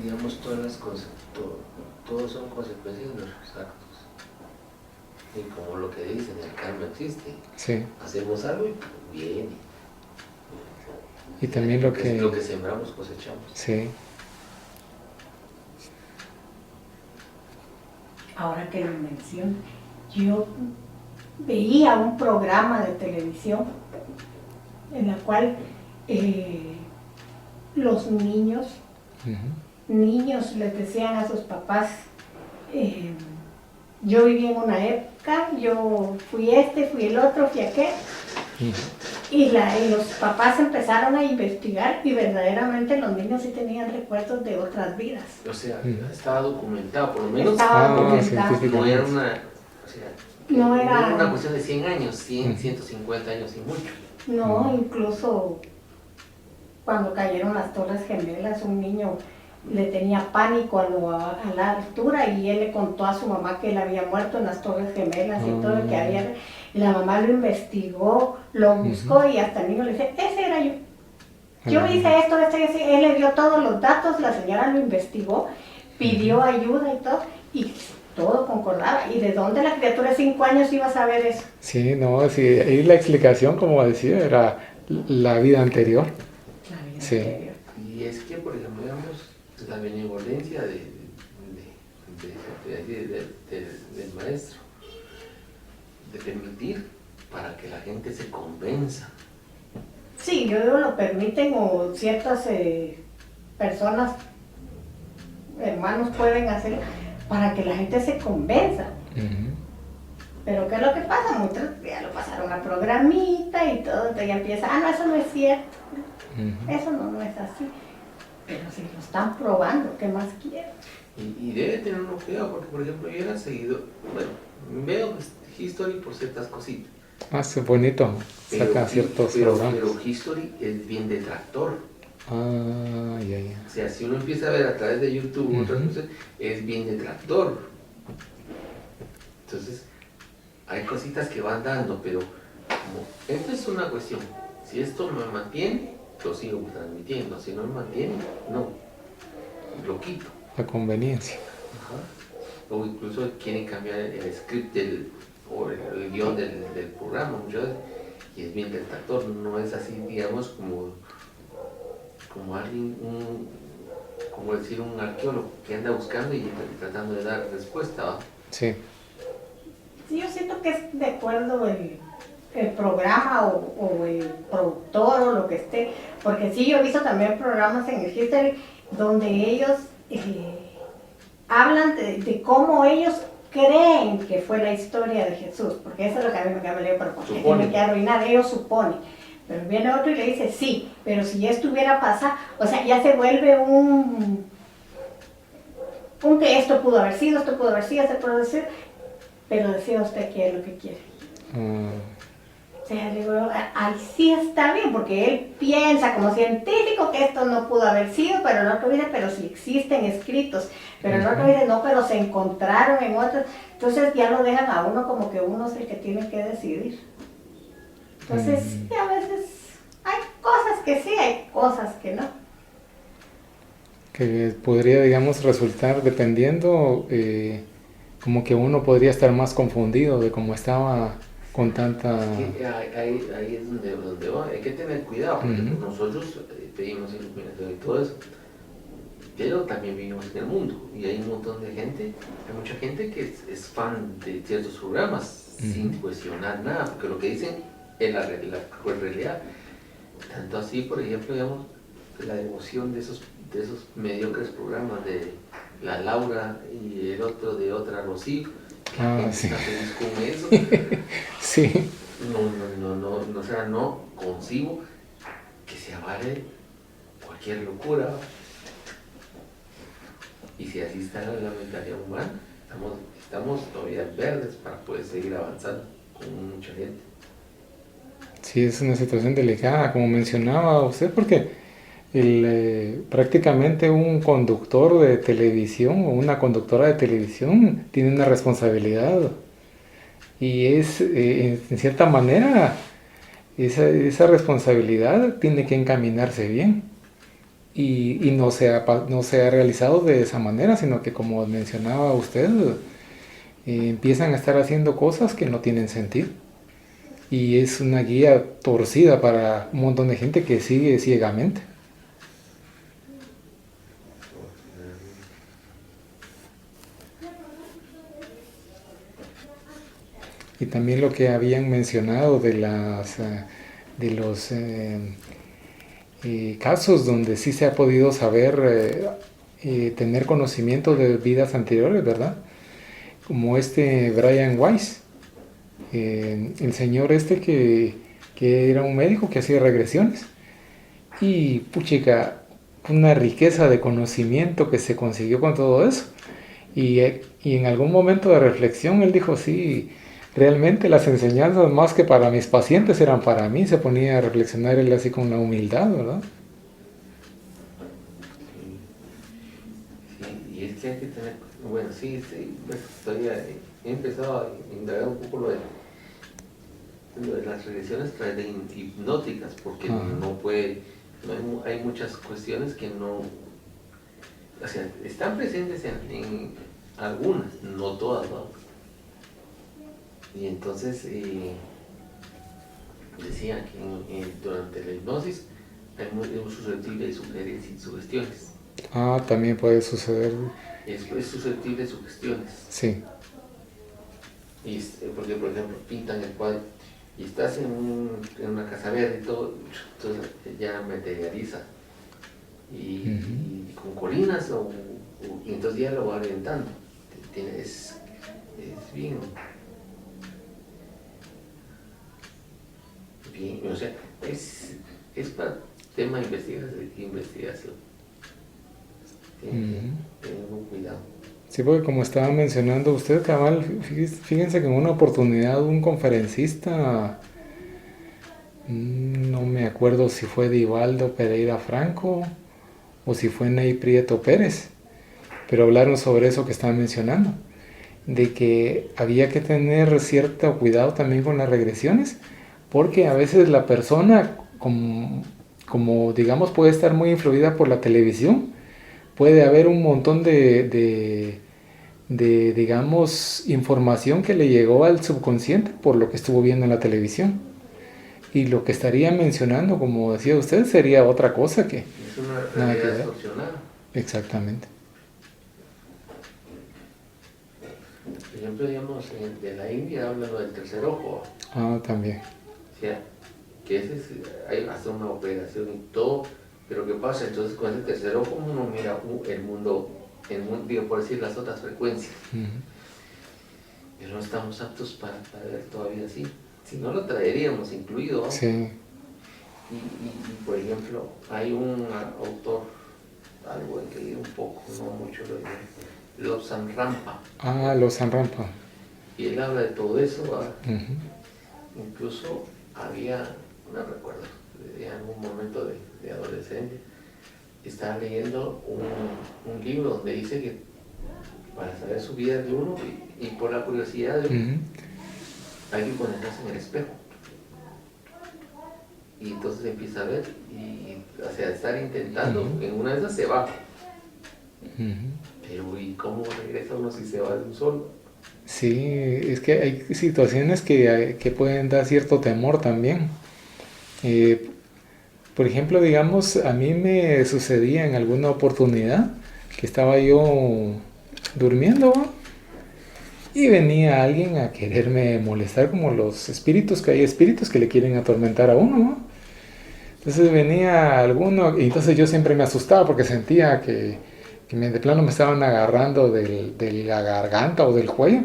Digamos, todos son consecuencias de nuestros actos. Y como lo que dicen, el karma existe. Sí. Hacemos algo y viene. Y también lo que sembramos cosechamos. Sí. Ahora que lo menciono, yo veía un programa de televisión en el cual los niños les decían a sus papás, yo viví en una época, yo fui fui el otro, fui aquel. Y los papás empezaron a investigar y verdaderamente los niños sí tenían recuerdos de otras vidas. O sea, estaba documentado, por lo menos. Estaba documentado. No era no era una cuestión de 100 años, 100, 150 años y mucho. No, incluso cuando cayeron las Torres Gemelas, un niño le tenía pánico a la altura y él le contó a su mamá que él había muerto en las Torres Gemelas y todo lo que había. Y la mamá lo investigó, lo buscó y hasta el niño le dice, ese era yo. Yo hice esto, él le dio todos los datos, la señora lo investigó, pidió ayuda y todo. Y todo concordaba. ¿Y de dónde la criatura de 5 años iba a saber eso? Sí, no, sí, ahí la explicación, como decía, era la vida anterior. La vida Sí. anterior. Y es que, por ejemplo, digamos, la benevolencia del maestro, de permitir para que la gente se convenza. Sí, yo digo, lo permiten o ciertas personas, hermanos pueden hacer para que la gente se convenza. Ujú. Pero ¿qué es lo que pasa? Muchos ya lo pasaron a programita y todo, entonces ya empieza, no, eso no es cierto, Ujú. eso no es así. Pero si lo están probando, ¿qué más quieren? Y debe tener uno cuidado, porque, por ejemplo, yo era seguido, bueno, veo History por ciertas cositas. Es bonito, saca ciertos programas. Pero History es bien detractor. Ah, ya. O sea, si uno empieza a ver a través de YouTube otras cosas, es bien detractor. Entonces, hay cositas que van dando, pero como esto es una cuestión. Si esto me mantiene, lo sigo transmitiendo. Si no me mantiene, no. Lo quito. La conveniencia. Ajá. O incluso quieren cambiar el script o el guión del programa muchas veces, y es bien detractor. No es así, digamos, como alguien, como decir un arqueólogo que anda buscando y tratando de dar respuesta, ¿va? Sí. Sí, yo siento que es de acuerdo el programa o el productor o lo que esté, porque sí, yo he visto también programas en el History donde ellos hablan de cómo ellos creen que fue la historia de Jesús, porque eso es lo que a mí me leo, pero porque tiene que arruinar, ellos suponen. Pero viene otro y le dice, sí, pero si esto hubiera pasado, o sea, ya se vuelve un que esto pudo haber sido, esto pudo haber sido, esto pudo haber sido, pero decía usted qué es lo que quiere. O sea, digo, ahí sí está bien, porque él piensa como científico que esto no pudo haber sido, pero el otro dice, pero sí existen escritos, pero el otro dice, no, pero se encontraron en otros, entonces ya lo dejan a uno como que uno es el que tiene que decidir. Entonces, sí, a veces hay cosas que sí, hay cosas que no. Que podría, digamos, resultar dependiendo, como que uno podría estar más confundido de cómo estaba con tanta... Sí, ahí es donde va. Hay que tener cuidado, porque nosotros pedimos iluminación y todo eso, pero también vivimos en el mundo y hay un montón de gente, hay mucha gente que es fan de ciertos programas sin cuestionar nada, porque lo que dicen es la realidad. Tanto así, por ejemplo, digamos, la devoción de esos mediocres programas de la Laura y el otro de otra Rocío, sí. está feliz con eso. Sí. No, o sea, no concibo que se avale cualquier locura. Y si así está la mentalidad humana, estamos todavía verdes para poder seguir avanzando con mucha gente. Sí, es una situación delicada, como mencionaba usted, porque prácticamente un conductor de televisión o una conductora de televisión tiene una responsabilidad y es, en cierta manera, esa responsabilidad tiene que encaminarse bien y no se ha realizado de esa manera, sino que como mencionaba usted, empiezan a estar haciendo cosas que no tienen sentido. Y es una guía torcida para un montón de gente que sigue ciegamente. Y también lo que habían mencionado de los casos donde sí se ha podido saber, tener conocimiento de vidas anteriores, ¿verdad? Como Brian Weiss, el señor que era un médico que hacía regresiones. Y puchica, una riqueza de conocimiento que se consiguió con todo eso. Y en algún momento de reflexión él dijo, sí, realmente las enseñanzas más que para mis pacientes eran para mí. Se ponía a reflexionar él así con la humildad, ¿verdad? Sí, y es que hay que tener, bueno, sí, pues todavía he empezado a indagar un poco lo de las regresiones hipnóticas, porque hay muchas cuestiones que no, o sea, están presentes algunas, no todas, ¿no? Y entonces decía que durante la hipnosis es muy susceptible de sugestiones. También puede suceder. Es susceptible de sugestiones. Sí. Porque, por ejemplo, pintan el cuadro y estás en una casa verde y todo, entonces ya materializa. Y con colinas, y entonces ya lo va orientando. Es bien, o sea, es para tema de investigación. Tienen un cuidado. Sí, porque como estaba mencionando usted, cabal, fíjense que en una oportunidad un conferencista, no me acuerdo si fue Divaldo Pereira Franco o si fue Ney Prieto Pérez, pero hablaron sobre eso que estaba mencionando, de que había que tener cierto cuidado también con las regresiones, porque a veces la persona, como digamos, puede estar muy influida por la televisión, puede haber un montón de digamos, información que le llegó al subconsciente por lo que estuvo viendo en la televisión. Y lo que estaría mencionando, como decía usted, sería otra cosa que... Es una realidad distorsionada. Exactamente. Por ejemplo, digamos, de la India hablan del tercer ojo. También. O sea, que hay hasta una operación y todo, pero ¿qué pasa? Entonces con ese tercer ojo uno mira el mundo, digo, por decir las otras frecuencias. Pero no estamos aptos para ver todavía así. Si no lo traeríamos incluido, ¿no? Sí. Y por ejemplo, hay un autor, algo en que leí un poco, no mucho, Lobsang Rampa. Lobsang Rampa. Y él habla de todo eso, ¿verdad? Incluso había, no recuerdo, en algún momento de adolescencia, estaba leyendo un libro donde dice que para saber su vida de uno y por la curiosidad de uno, hay que ponerse en el espejo. Y entonces empieza a ver, o sea, estar intentando, en una de esas se va. Pero ¿y cómo regresa uno si se va de un solo? Sí, es que hay situaciones que pueden dar cierto temor también. Por ejemplo, digamos, a mí me sucedía en alguna oportunidad que estaba yo durmiendo, ¿no? Y venía alguien a quererme molestar, como los espíritus, que hay espíritus que le quieren atormentar a uno, ¿no? Entonces venía alguno, y entonces yo siempre me asustaba porque sentía que de plano me estaban agarrando de la garganta o del cuello,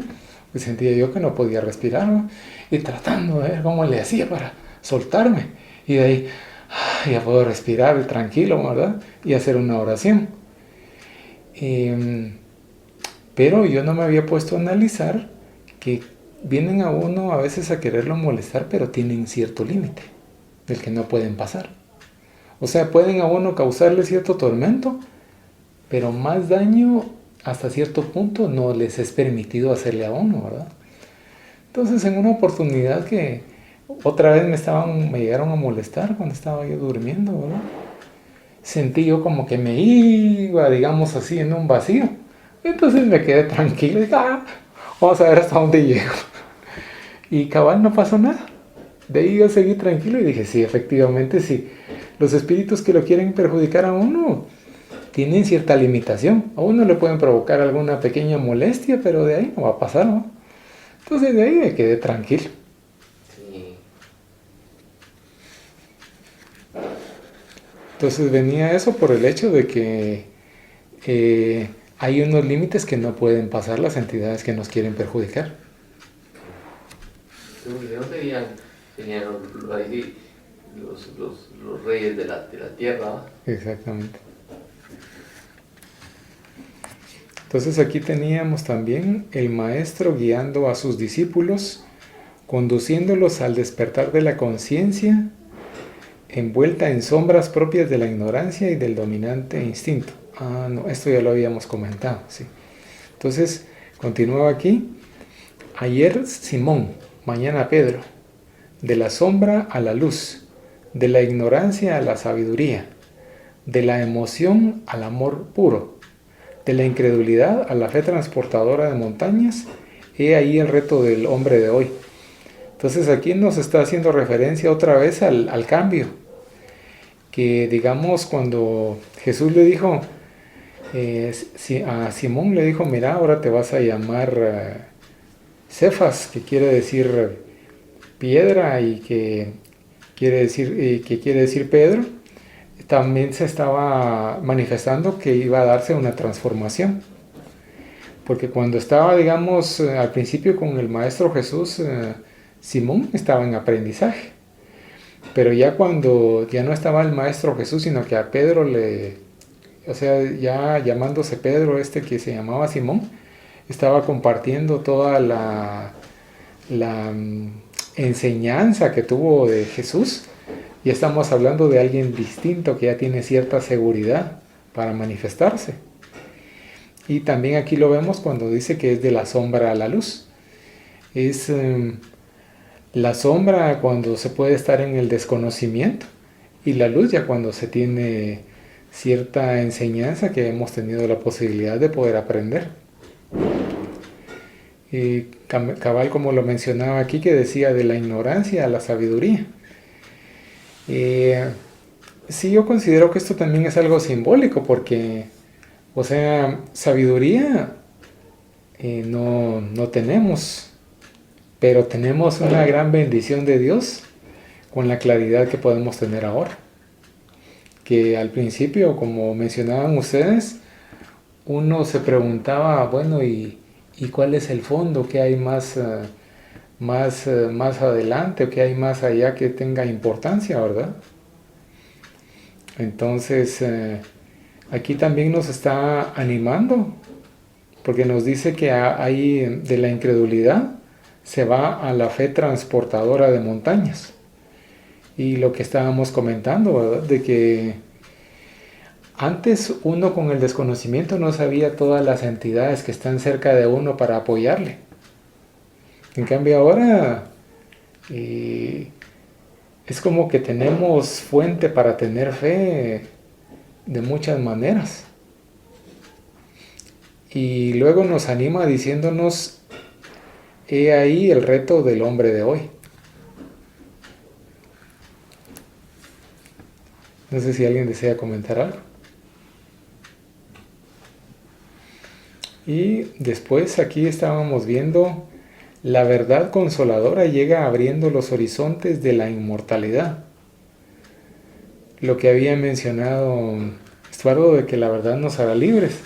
y sentía yo que no podía respirar, ¿no? Y tratando de ver cómo le hacía para soltarme, y de ahí ya puedo respirar tranquilo, ¿verdad? Y hacer una oración. Pero yo no me había puesto a analizar que vienen a uno a veces a quererlo molestar, pero tienen cierto límite del que no pueden pasar. O sea, pueden a uno causarle cierto tormento, pero más daño hasta cierto punto no les es permitido hacerle a uno, ¿verdad? Entonces, en una oportunidad que otra vez me llegaron a molestar cuando estaba yo durmiendo, ¿verdad? Sentí yo como que me iba, digamos así, en un vacío. Entonces me quedé tranquilo y dije, vamos a ver hasta dónde llego. Y cabal, no pasó nada. De ahí yo seguí tranquilo y dije, sí, efectivamente, sí. Los espíritus que lo quieren perjudicar a uno tienen cierta limitación. A uno le pueden provocar alguna pequeña molestia, pero de ahí no va a pasar, ¿no? Entonces de ahí me quedé tranquilo. Sí. Entonces venía eso por el hecho de que hay unos límites que no pueden pasar las entidades que nos quieren perjudicar. No serían los reyes de la tierra, ¿no? Exactamente. Entonces aquí teníamos también el maestro guiando a sus discípulos, conduciéndolos al despertar de la conciencia, envuelta en sombras propias de la ignorancia y del dominante instinto. No, esto ya lo habíamos comentado, sí. Entonces, continuaba aquí. Ayer Simón, mañana Pedro. De la sombra a la luz, de la ignorancia a la sabiduría, de la emoción al amor puro, de la incredulidad a la fe transportadora de montañas, he ahí el reto del hombre de hoy. Entonces aquí nos está haciendo referencia otra vez al cambio, que digamos cuando Jesús le dijo, a Simón le dijo, mira, ahora te vas a llamar Cefas, que quiere decir piedra y que quiere decir Pedro. También se estaba manifestando que iba a darse una transformación, porque cuando estaba, digamos, al principio con el Maestro Jesús, Simón estaba en aprendizaje, pero ya cuando ya no estaba el Maestro Jesús, sino que a Pedro o sea, ya llamándose Pedro, que se llamaba Simón, estaba compartiendo toda la enseñanza que tuvo de Jesús. Y estamos hablando de alguien distinto que ya tiene cierta seguridad para manifestarse. Y también aquí lo vemos cuando dice que es de la sombra a la luz. Es la sombra cuando se puede estar en el desconocimiento y la luz ya cuando se tiene cierta enseñanza que hemos tenido la posibilidad de poder aprender. Y cabal, como lo mencionaba aquí, que decía de la ignorancia a la sabiduría. Sí, yo considero que esto también es algo simbólico porque, o sea, sabiduría no tenemos, pero tenemos una gran bendición de Dios con la claridad que podemos tener ahora. Que al principio, como mencionaban ustedes, uno se preguntaba, bueno, ¿y cuál es el fondo? ¿Qué hay más adelante o qué hay más allá que tenga importancia, verdad? Entonces, aquí también nos está animando, porque nos dice que ahí de la incredulidad se va a la fe transportadora de montañas. Y lo que estábamos comentando, ¿verdad? De que antes uno con el desconocimiento no sabía todas las entidades que están cerca de uno para apoyarle. En cambio ahora es como que tenemos fuente para tener fe de muchas maneras. Y luego nos anima diciéndonos, he ahí el reto del hombre de hoy. No sé si alguien desea comentar algo. Y después aquí estábamos viendo la verdad consoladora llega abriendo los horizontes de la inmortalidad. Lo que había mencionado Estuardo de que la verdad nos hará libres.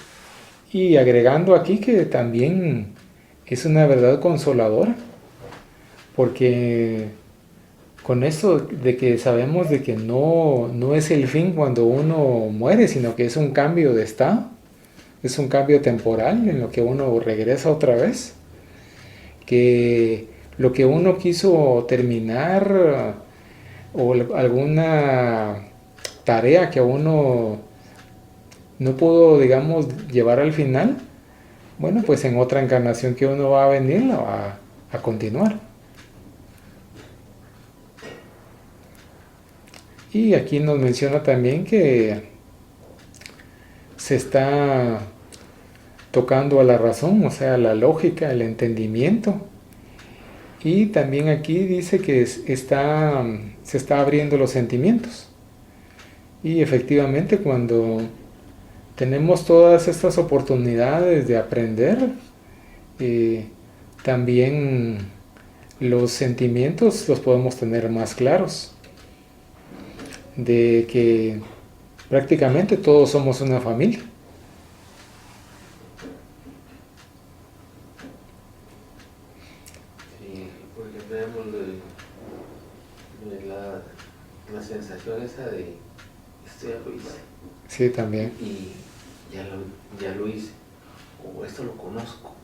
Y agregando aquí que también es una verdad consoladora. Porque con esto de que sabemos de que no es el fin cuando uno muere, sino que es un cambio de estado. Es un cambio temporal en lo que uno regresa otra vez. Que lo que uno quiso terminar o alguna tarea que uno no pudo, digamos, llevar al final, bueno, pues en otra encarnación que uno va a venir la va a continuar. Y aquí nos menciona también que se está tocando a la razón, o sea, la lógica, el entendimiento. Y también aquí dice que se está abriendo los sentimientos. Y efectivamente cuando tenemos todas estas oportunidades de aprender, también los sentimientos los podemos tener más claros. De que prácticamente todos somos una familia. La sensación esa de esto ya lo hice. Sí, también. Y ya lo hice. O esto lo conozco.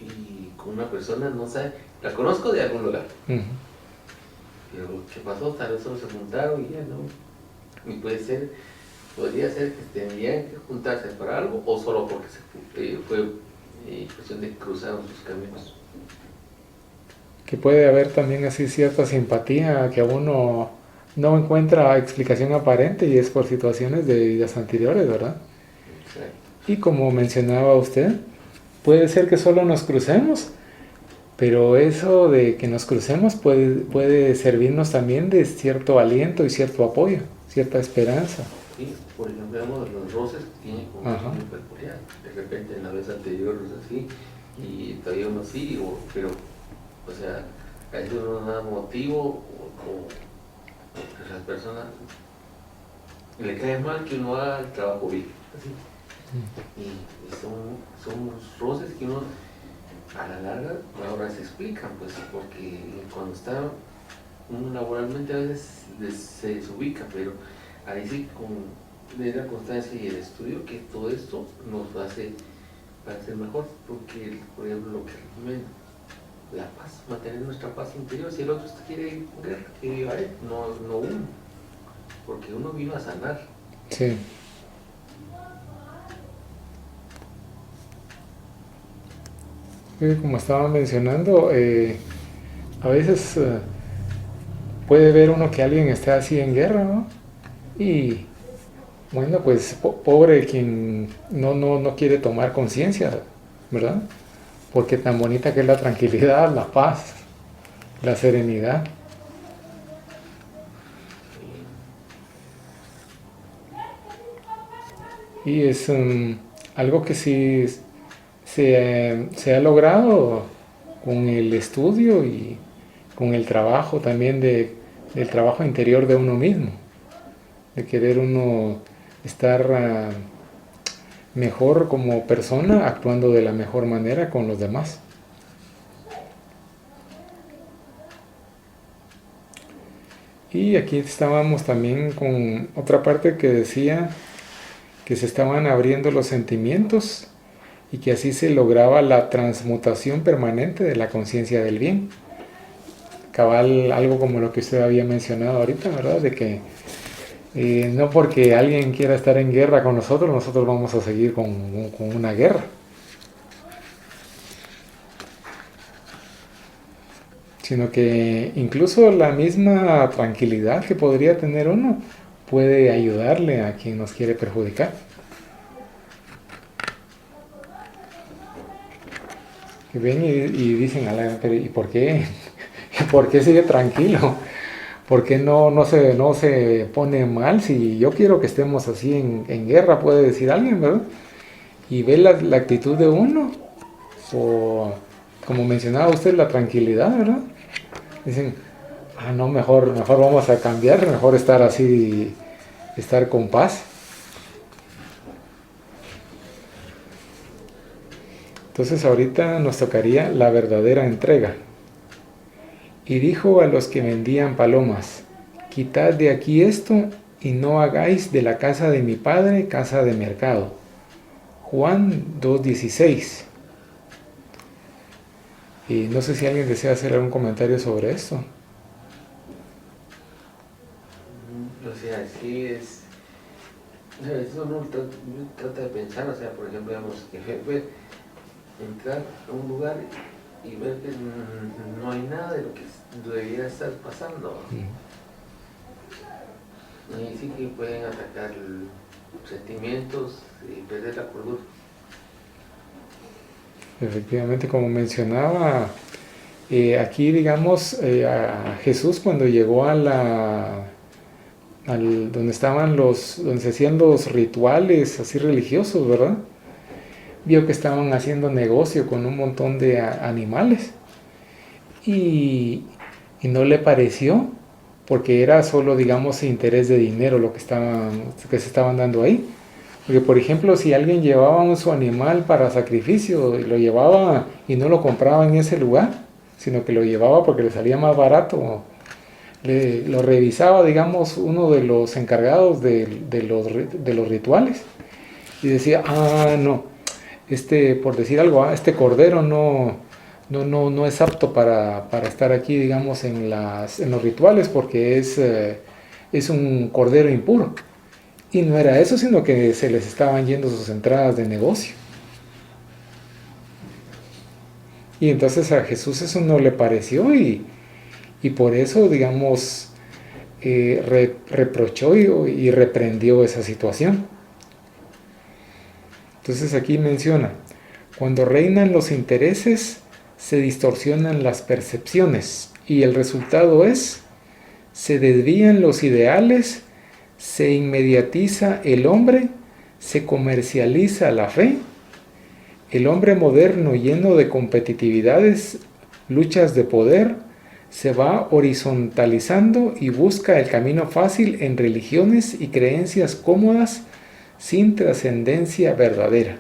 Y con una persona no sabe, la conozco de algún lugar. Pero ¿qué pasó? Tal vez solo se juntaron y ya no. Y podría ser que tendrían que juntarse para algo o solo porque fue cuestión de cruzar sus caminos. Que puede haber también así cierta simpatía que uno no encuentra explicación aparente y es por situaciones de vidas anteriores, ¿verdad? Exacto. Y como mencionaba usted, puede ser que solo nos crucemos, pero eso de que nos crucemos puede servirnos también de cierto aliento y cierto apoyo, cierta esperanza. Sí, por ejemplo, vemos los roces que tienen como un peculiar. De repente en la vez anterior es así, y todavía uno sí, pero, o sea, a veces uno no da motivo o que las personas le cae mal que uno haga el trabajo bien, así. Y son unos roces que uno a la larga ahora se explican, pues, porque cuando está uno laboralmente a veces se desubica, pero ahí sí con la constancia y el estudio que todo esto nos hace parecer mejor, porque por ejemplo lo que resume la paz, mantener nuestra paz interior. Si el otro quiere ir con guerra, que viva él, no uno, porque uno vino a sanar. Sí. Como estaba mencionando, a veces puede ver uno que alguien está así en guerra, ¿no? Y bueno, pues pobre quien no quiere tomar conciencia, ¿verdad? Porque tan bonita que es la tranquilidad, la paz, la serenidad. Y es algo que sí se ha logrado con el estudio y con el trabajo también del trabajo interior de uno mismo, de querer uno estar mejor como persona, actuando de la mejor manera con los demás. Y aquí estábamos también con otra parte que decía que se estaban abriendo los sentimientos y que así se lograba la transmutación permanente de la conciencia del bien. Cabal, algo como lo que usted había mencionado ahorita, ¿verdad? De que no porque alguien quiera estar en guerra con nosotros vamos a seguir con una guerra. Sino que incluso la misma tranquilidad que podría tener uno puede ayudarle a quien nos quiere perjudicar. Y ven y dicen, pero ¿y por qué? ¿Por qué sigue tranquilo? ¿Por qué no se pone mal? Si yo quiero que estemos así en guerra, puede decir alguien, ¿verdad? Y ve la actitud de uno, o como mencionaba usted, la tranquilidad, ¿verdad? Dicen, no, mejor vamos a cambiar, mejor estar así, estar con paz. Entonces ahorita nos tocaría la verdadera entrega. Y dijo a los que vendían palomas, quitad de aquí esto y no hagáis de la casa de mi padre casa de mercado. Juan 2:16. Y no sé si alguien desea hacer algún comentario sobre esto. O sea, sí es... O sea, eso uno trata de pensar, o sea, por ejemplo, digamos, que entrar a un lugar y ver que no hay nada de lo que debería estar pasando. Y sí que pueden atacar sentimientos y perder la cordura. Efectivamente, como mencionaba, aquí digamos a Jesús cuando llegó donde se hacían los rituales así religiosos, ¿verdad? Vio que estaban haciendo negocio con un montón de animales y no le pareció, porque era solo, digamos, interés de dinero lo que se estaban dando ahí. Porque, por ejemplo, si alguien llevaba su animal para sacrificio y lo llevaba y no lo compraba en ese lugar, sino que lo llevaba porque le salía más barato, lo revisaba, digamos, uno de los encargados de los rituales y decía, no, por decir algo, este cordero no es apto para estar aquí, digamos, en los rituales porque es un cordero impuro. Y no era eso, sino que se les estaban yendo sus entradas de negocio. Y entonces a Jesús eso no le pareció y por eso, digamos, reprochó y reprendió esa situación. Entonces aquí menciona, cuando reinan los intereses, se distorsionan las percepciones y el resultado es, se desvían los ideales, se inmediatiza el hombre, se comercializa la fe. El hombre moderno lleno de competitividades, luchas de poder, se va horizontalizando y busca el camino fácil en religiones y creencias cómodas sin trascendencia verdadera.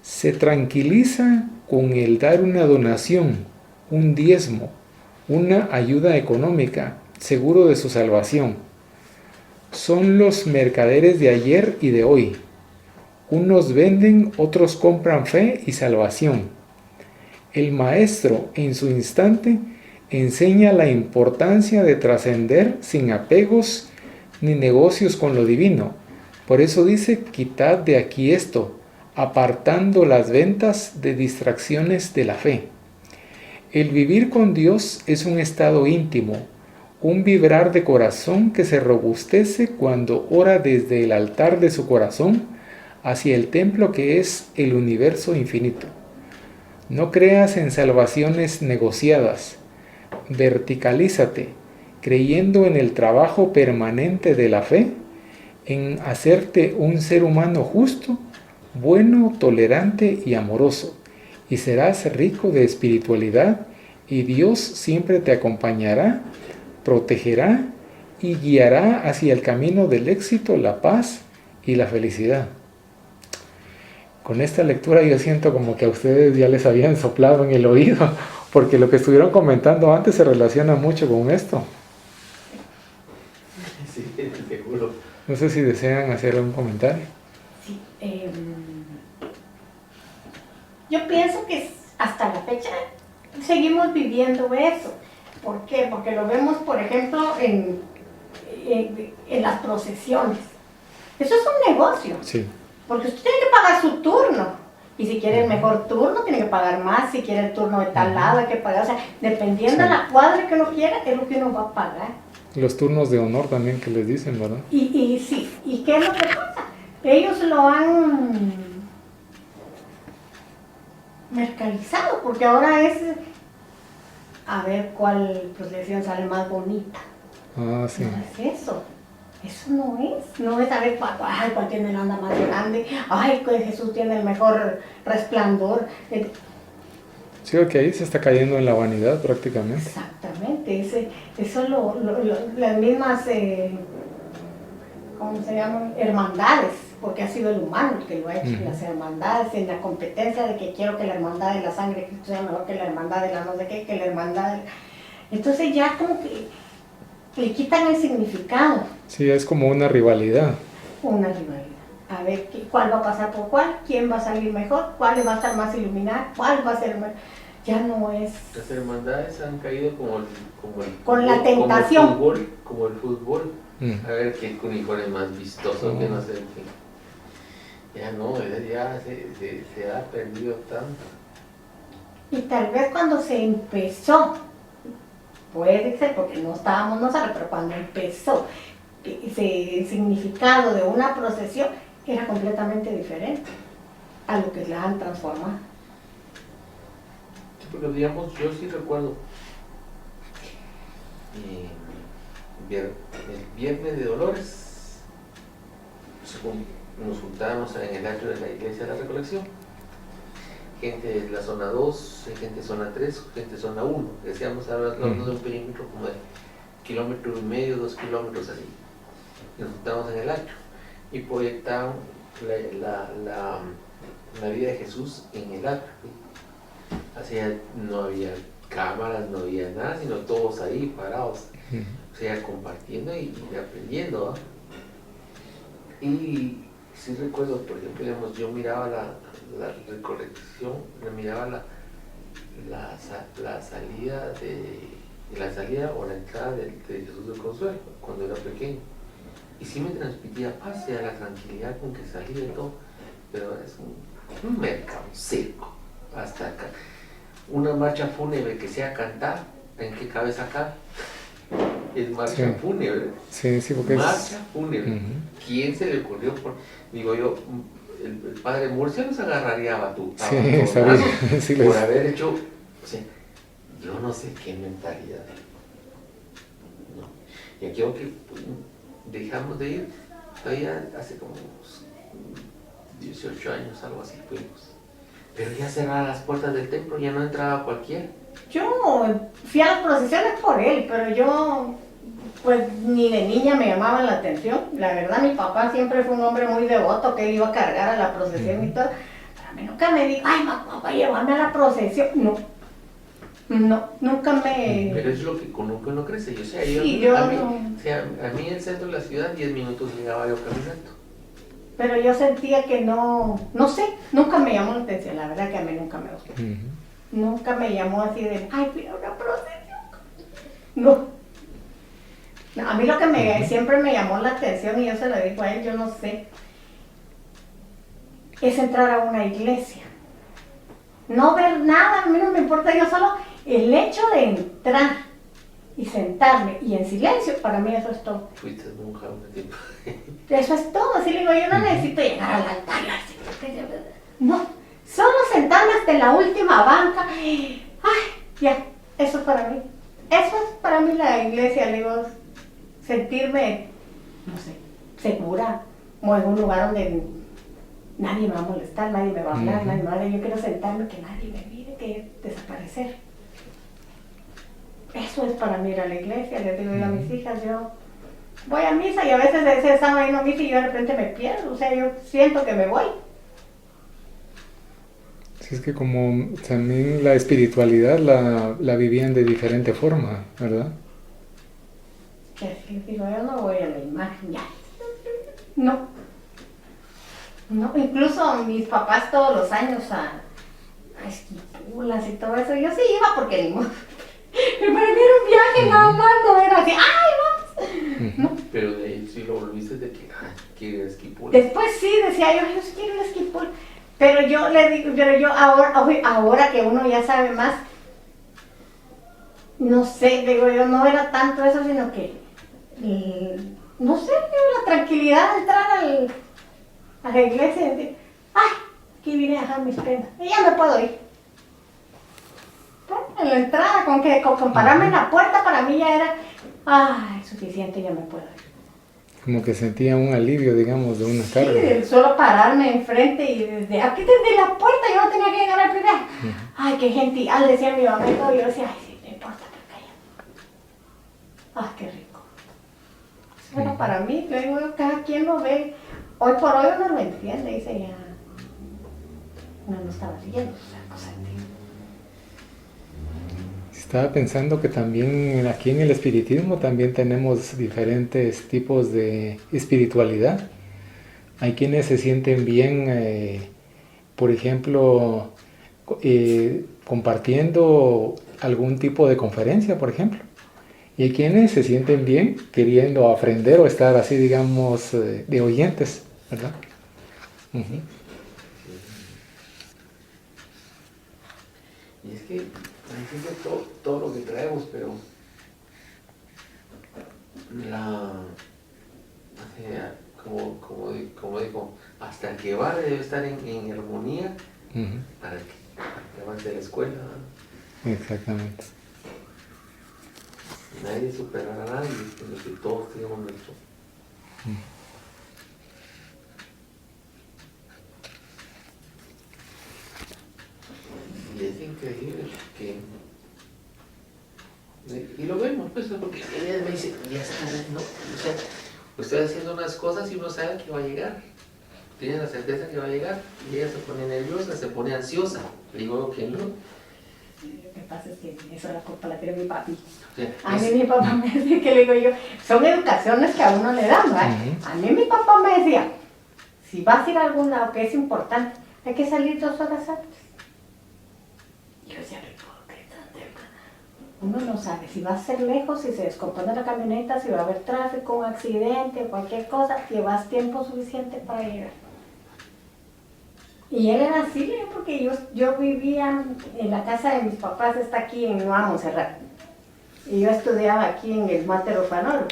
Se tranquiliza con el dar una donación, un diezmo, una ayuda económica, seguro de su salvación. Son los mercaderes de ayer y de hoy. Unos venden, otros compran fe y salvación. El maestro, en su instante, enseña la importancia de trascender sin apegos ni negocios con lo divino. Por eso dice, quitad de aquí esto, apartando las ventas de distracciones de la fe. El vivir con Dios es un estado íntimo, un vibrar de corazón que se robustece cuando ora desde el altar de su corazón hacia el templo que es el universo infinito. No creas en salvaciones negociadas, verticalízate, creyendo en el trabajo permanente de la fe, en hacerte un ser humano justo, bueno, tolerante y amoroso, y serás rico de espiritualidad, y Dios siempre te acompañará, protegerá y guiará hacia el camino del éxito, la paz y la felicidad. Con esta lectura yo siento como que a ustedes ya les habían soplado en el oído, porque lo que estuvieron comentando antes se relaciona mucho con esto. Sí, seguro. No sé si desean hacer un comentario. Sí, yo pienso que hasta la fecha seguimos viviendo eso. ¿Por qué? Porque lo vemos, por ejemplo, en las procesiones. Eso es un negocio. Sí. Porque usted tiene que pagar su turno. Y si quiere el mejor turno, tiene que pagar más. Si quiere el turno de tal lado, hay que pagar. O sea, dependiendo de la cuadra que uno quiera, es lo que uno va a pagar. Los turnos de honor también que les dicen, ¿verdad? Y sí, ¿y qué es lo que pasa? Ellos lo han mercantilizado, porque ahora es a ver cuál procesión sale más bonita. Ah, sí. No es eso. Eso no es a ver cuál tiene la anda más grande, ay, que Jesús tiene el mejor resplandor. Sí, que ahí se está cayendo en la vanidad prácticamente. Exactamente, eso las mismas, ¿cómo se llaman? Hermandades, porque ha sido el humano el que lo ha hecho, las hermandades, en la competencia de que quiero que la hermandad de la sangre de Cristo sea mejor que la hermandad de la no sé qué, que la hermandad de... Entonces ya como que le quitan el significado. Sí, es como una rivalidad. Una rivalidad. A ver cuál va a pasar por cuál, quién va a salir mejor, cuál va a estar más iluminada, cuál va a ser mejor. Ya no es... Las hermandades han caído como con la tentación. Como el fútbol. A ver qué uniforme es más vistoso, que no sé qué. Ya no, ya se ha perdido tanto. Y tal vez cuando se empezó, puede ser porque no estábamos nosotros, pero cuando empezó, el significado de una procesión era completamente diferente a lo que la han transformado. Sí, porque digamos, yo sí recuerdo el Viernes de Dolores, nos juntábamos en el atrio de la iglesia de la Recolección. Gente de la zona 2, gente de zona 3, gente de zona 1. Decíamos hablando de un perímetro como de 1,5 km, 2 kilómetros así. Y nos juntábamos en el atrio y proyectaban la vida de Jesús en el atrio. Así no había cámaras, no había nada, sino todos ahí parados, o sea, compartiendo y aprendiendo. Y sí recuerdo, por ejemplo, digamos, yo miraba la recolección, miraba la salida o la entrada de Jesús del Consuelo cuando era pequeño, y sí me transmitía paz, y la tranquilidad con que salía y todo, pero es un mercado, un circo, hasta acá. Una marcha fúnebre que sea cantar, ¿en qué cabe sacar? Es marcha fúnebre. Sí, porque marcha fúnebre. ¿Quién se le ocurrió? Digo yo, el padre Murcia nos agarraría a batutazos Sí, sabía. Sí, por haber hecho, o sea, yo no sé qué mentalidad. No. Y aquí creo que pues, dejamos de ir, todavía hace como unos 18 años, algo así fuimos. Pero ya cerradas las puertas del templo, ya no entraba cualquiera. Yo fui a las procesiones por él, pero yo, pues ni de niña me llamaban la atención. La verdad, mi papá siempre fue un hombre muy devoto, que él iba a cargar a la procesión y todo. A mí nunca me dijo, ay, papá, llévame a la procesión. No, no, nunca me... Pero es lo que con lo que uno crece. O sea, yo, Sí, a mí, no. o sea, a mí en el centro de la ciudad, 10 minutos llegaba yo caminando. Pero yo sentía que no sé, nunca me llamó la atención. La verdad que a mí nunca me gustó. Nunca me llamó así de, ay, fui a una procesión. No. No, a mí lo que siempre me llamó la atención, y yo se lo digo a él, yo no sé, es entrar a una iglesia. No ver nada, a mí no me importa, yo solo el hecho de entrar y sentarme y en silencio, para mí eso es todo. Fuiste monja un tiempo. Eso es todo, así le digo, yo no necesito llegar al altar. No, solo sentarme hasta en la última banca. Ay, ya, eso es para mí. Eso es para mí la iglesia, le digo, sentirme, no sé, segura, como en un lugar donde nadie me va a molestar, nadie me va a hablar, nadie me va a... Yo quiero sentarme, que nadie me mire, que desaparecer. Eso es para mí ir a la iglesia, les digo yo a mis hijas, yo voy a misa y a veces están yendo a misa y yo de repente me pierdo, o sea, yo siento que me voy. Sí, es que como también la espiritualidad la vivían de diferente forma, ¿verdad? Que así digo, yo no voy a la imagen, ya. No. No, incluso mis papás todos los años a esquipulas y todo eso, yo sí iba porque ni modo. Pero para mí era un viaje nada más, no era así, ¡ay, vamos! No. Pero de ahí sí lo volviste de que, ay, quiero esquipula. Después sí, decía yo sí quiero el esquipul. Pero yo le digo, ahora que uno ya sabe más, no sé, digo yo, no era tanto eso, sino que, no sé, la tranquilidad de entrar a la iglesia y decir, ay, aquí vine a dejar mis prendas, y ya me puedo ir. En la entrada, con pararme en la puerta, para mí ya era, ay, suficiente, ya me puedo ir. Como que sentía un alivio, digamos, de una carga. Sí, solo pararme enfrente y desde aquí, desde la puerta, yo no tenía que llegar al primer. Ay, qué gentil, decía mi mamá y todo, yo decía, ay, sí, no importa, me callo. Ay, qué rico. Bueno, para mí, le digo, cada quien lo ve. Hoy por hoy uno lo entiende, dice ya. Uno no estaba riendo, o sea, no se entiende. Estaba pensando que también aquí en el espiritismo también tenemos diferentes tipos de espiritualidad. Hay quienes se sienten bien, por ejemplo, compartiendo algún tipo de conferencia, por ejemplo. Y hay quienes se sienten bien queriendo aprender o estar así, digamos, de oyentes, ¿verdad? Uh-huh. Y es que entiendo todo lo que traemos, pero como digo, hasta el que vale debe estar en armonía para que avance la escuela, ¿no? Exactamente. Nadie superará a nadie, pero que todos tenemos nuestro. Y es increíble que... Y lo vemos, pues, porque ella me dice, ya está, no, o sea, usted haciendo unas cosas y uno sabe que va a llegar. Tiene la certeza que va a llegar. Y ella se pone nerviosa, se pone ansiosa. Le digo que no. Lo que pasa es que eso la culpa la tiene mi papi. O sea, A mí mi papá me decía, que le digo yo, son educaciones que a uno le dan, ¿verdad? A mí mi papá me decía, si vas a ir a algún lado que es importante, hay que salir 2 horas antes. Yo decía, ¿por qué tan temprano? Uno no sabe si va a ser lejos, si se descompone la camioneta, si va a haber tráfico, un accidente, cualquier cosa, llevas tiempo suficiente para llegar. Y él era así, porque yo vivía en la casa de mis papás, está aquí en Nueva Montserrat. Y yo estudiaba aquí en el Máter Orfanol.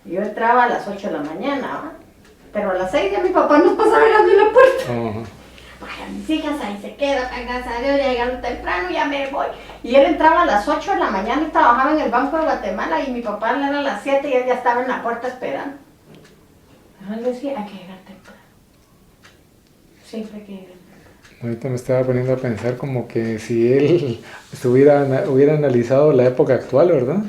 Yo entraba a las 8 de la mañana, ¿va? Pero a las 6 ya mi papá nos pasaba mirando en la puerta. Ajá. Vaya, mis hijas, ahí se quedan, gracias a Dios, ya llegaron temprano, ya me voy. Y él entraba a las 8 de la mañana y trabajaba en el Banco de Guatemala y mi papá era a las 7 y él ya estaba en la puerta esperando. Pero él decía, hay que llegar temprano. Siempre hay que llegar temprano. Ahorita me estaba poniendo a pensar como que si él hubiera analizado la época actual, ¿verdad?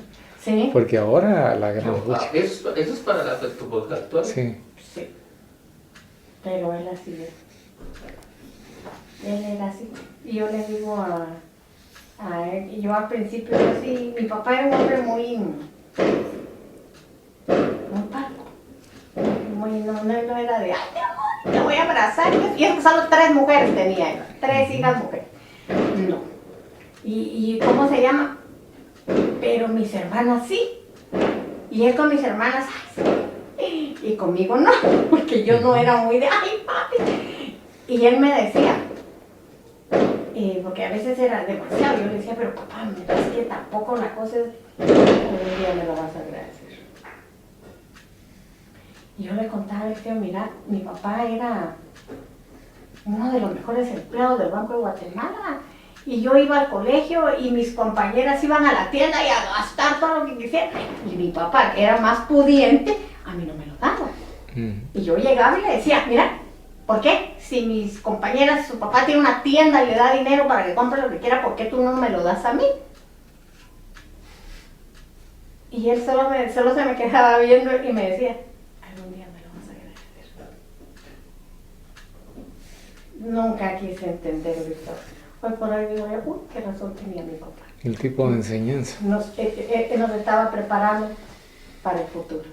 Sí. Porque ahora la gran No, lucha. eso es para la época actual. Sí. Sí. Pero él así es. Él era así. Y yo le digo a él, y yo al principio así, mi papá era un hombre muy parco. No era de, ay, mi amor, te voy a abrazar. Y es que solo 3 mujeres tenía él, 3 hijas mujeres. No. ¿Y cómo se llama? Pero mis hermanas sí. Y él con mis hermanas, ay, sí. Y conmigo no, porque yo no era muy de, ay, papi. Y él me decía, porque a veces era demasiado, yo le decía, pero papá, es que tampoco la cosa es, un día me lo vas a agradecer. Y yo le contaba a tío, mira, mi papá era uno de los mejores empleados del Banco de Guatemala. Y yo iba al colegio y mis compañeras iban a la tienda y a gastar todo lo que quisieran. Y mi papá, que era más pudiente, a mí no me lo daba. Y yo llegaba y le decía, mira, ¿por qué? Si mis compañeras, su papá tiene una tienda y le da dinero para que compre lo que quiera, ¿por qué tú no me lo das a mí? Y él solo se me quedaba viendo y me decía, algún día me lo vas a agradecer. Nunca quise entender esto. Hoy por hoy digo, uy, qué razón tenía mi papá. El tipo de enseñanza. Nos estaba preparando para el futuro.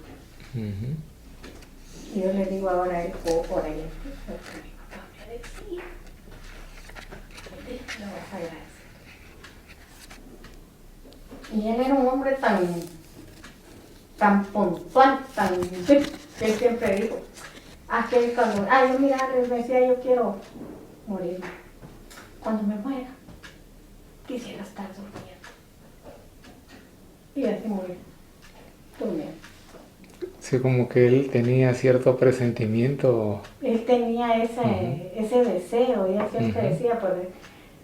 Y yo le digo ahora a él, por ahí, lo que mi papá me decía, lo vas a agradecer. Y él era un hombre tan puntual, que él siempre dijo, aquel cuando, yo mira, les decía, yo quiero morirme. Cuando me muera, quisiera estar durmiendo. Y así morir, durmiendo. Sí, como que él tenía cierto presentimiento. Él tenía ese deseo, y él siempre decía, pues,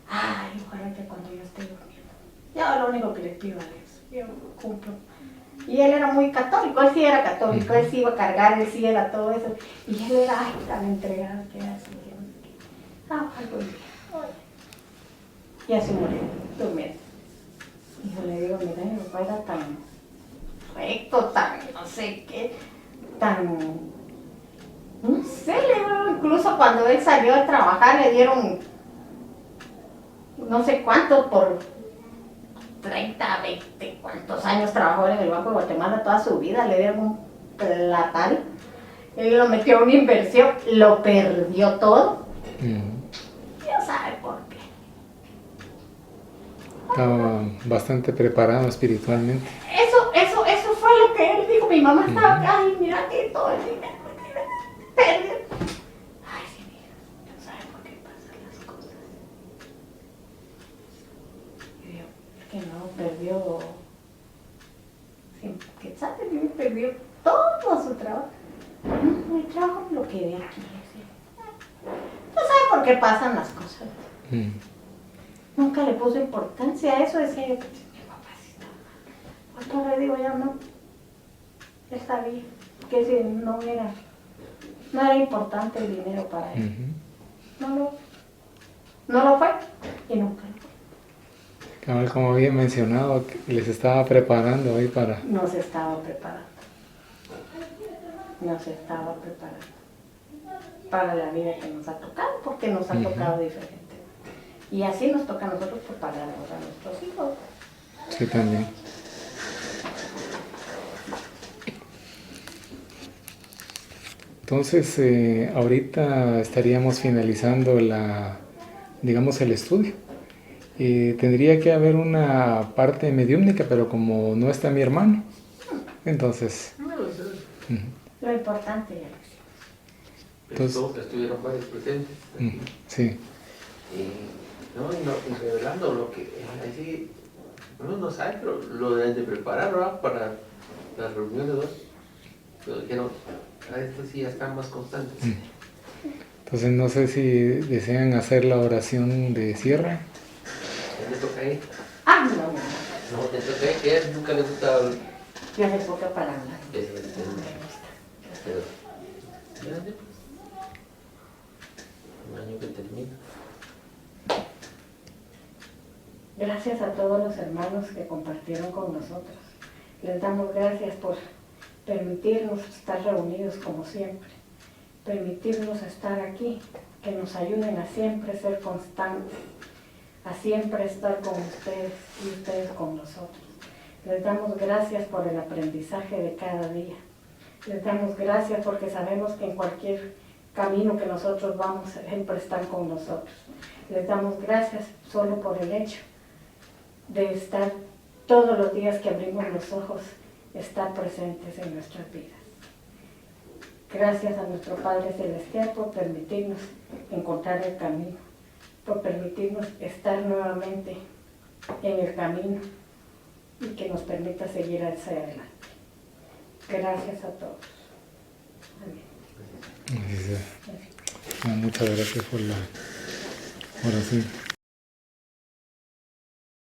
ojalá que cuando yo esté durmiendo. Yo lo único que le pido a Dios, yo cumplo. Y él era muy católico, él sí era católico, él sí iba a cargar, él sí era todo eso. Y él era, tan entregado que era así, algún día. Y así murió, durmiendo. Y yo le digo, mira, mi papá era tan recto, tan no sé qué, no sé, le digo, incluso cuando él salió a trabajar le dieron no sé cuánto por 30, 20, cuántos años trabajó en el Banco de Guatemala toda su vida, le dieron un platal, él lo metió a una inversión, lo perdió todo. Dios sabe por qué. Estaba bastante preparado espiritualmente. Eso fue lo que él dijo. Mi mamá estaba acá, ay, mira que todo el dinero perdió. Ay, sí, mira, no sabe por qué pasan las cosas. Y yo, es que no, perdió, ¿qué sabe? Perdió todo su trabajo. No, mi trabajo lo quedé aquí. No sabe por qué pasan las cosas. Nunca le puso importancia a eso, decía yo, mi papá sí está mal. Ahora le digo, ya no, él sabía que si no era importante el dinero para él. No lo fue y nunca lo fue. Como había mencionado, que les estaba preparando ahí para... No se estaba preparando para la vida que nos ha tocado, porque nos ha tocado diferente. Y así nos toca a nosotros prepararnos a nuestros hijos. Sí, también. Entonces, ahorita estaríamos finalizando digamos, el estudio. Tendría que haber una parte mediúmnica, pero como no está mi hermano, entonces... Lo importante ya entonces, todos estuvieron varios presentes. Sí. Y revelando lo que así uno no sabe, pero lo de preparar, ¿verdad? Para las reuniones, lo dijeron, A estos sí ya están más constantes. Entonces no sé si desean hacer la oración de cierre. ¿Qué le toca ahí? Ah, no, no. No, te toca ahí, que a él nunca le gusta hablar. Yo le toca para hablar. Eso, No me gusta. pero, espérate, pues. Un año que termina. Gracias a todos los hermanos que compartieron con nosotros. Les damos gracias por permitirnos estar reunidos como siempre, permitirnos estar aquí, que nos ayuden a siempre ser constantes, a siempre estar con ustedes y ustedes con nosotros. Les damos gracias por el aprendizaje de cada día. Les damos gracias porque sabemos que en cualquier camino que nosotros vamos siempre están con nosotros. Les damos gracias solo por el hecho de estar todos los días que abrimos los ojos, estar presentes en nuestras vidas. Gracias a nuestro Padre Celestial por permitirnos encontrar el camino, por permitirnos estar nuevamente en el camino y que nos permita seguir hacia adelante. Gracias a todos. Amén. Muchas gracias por la oración.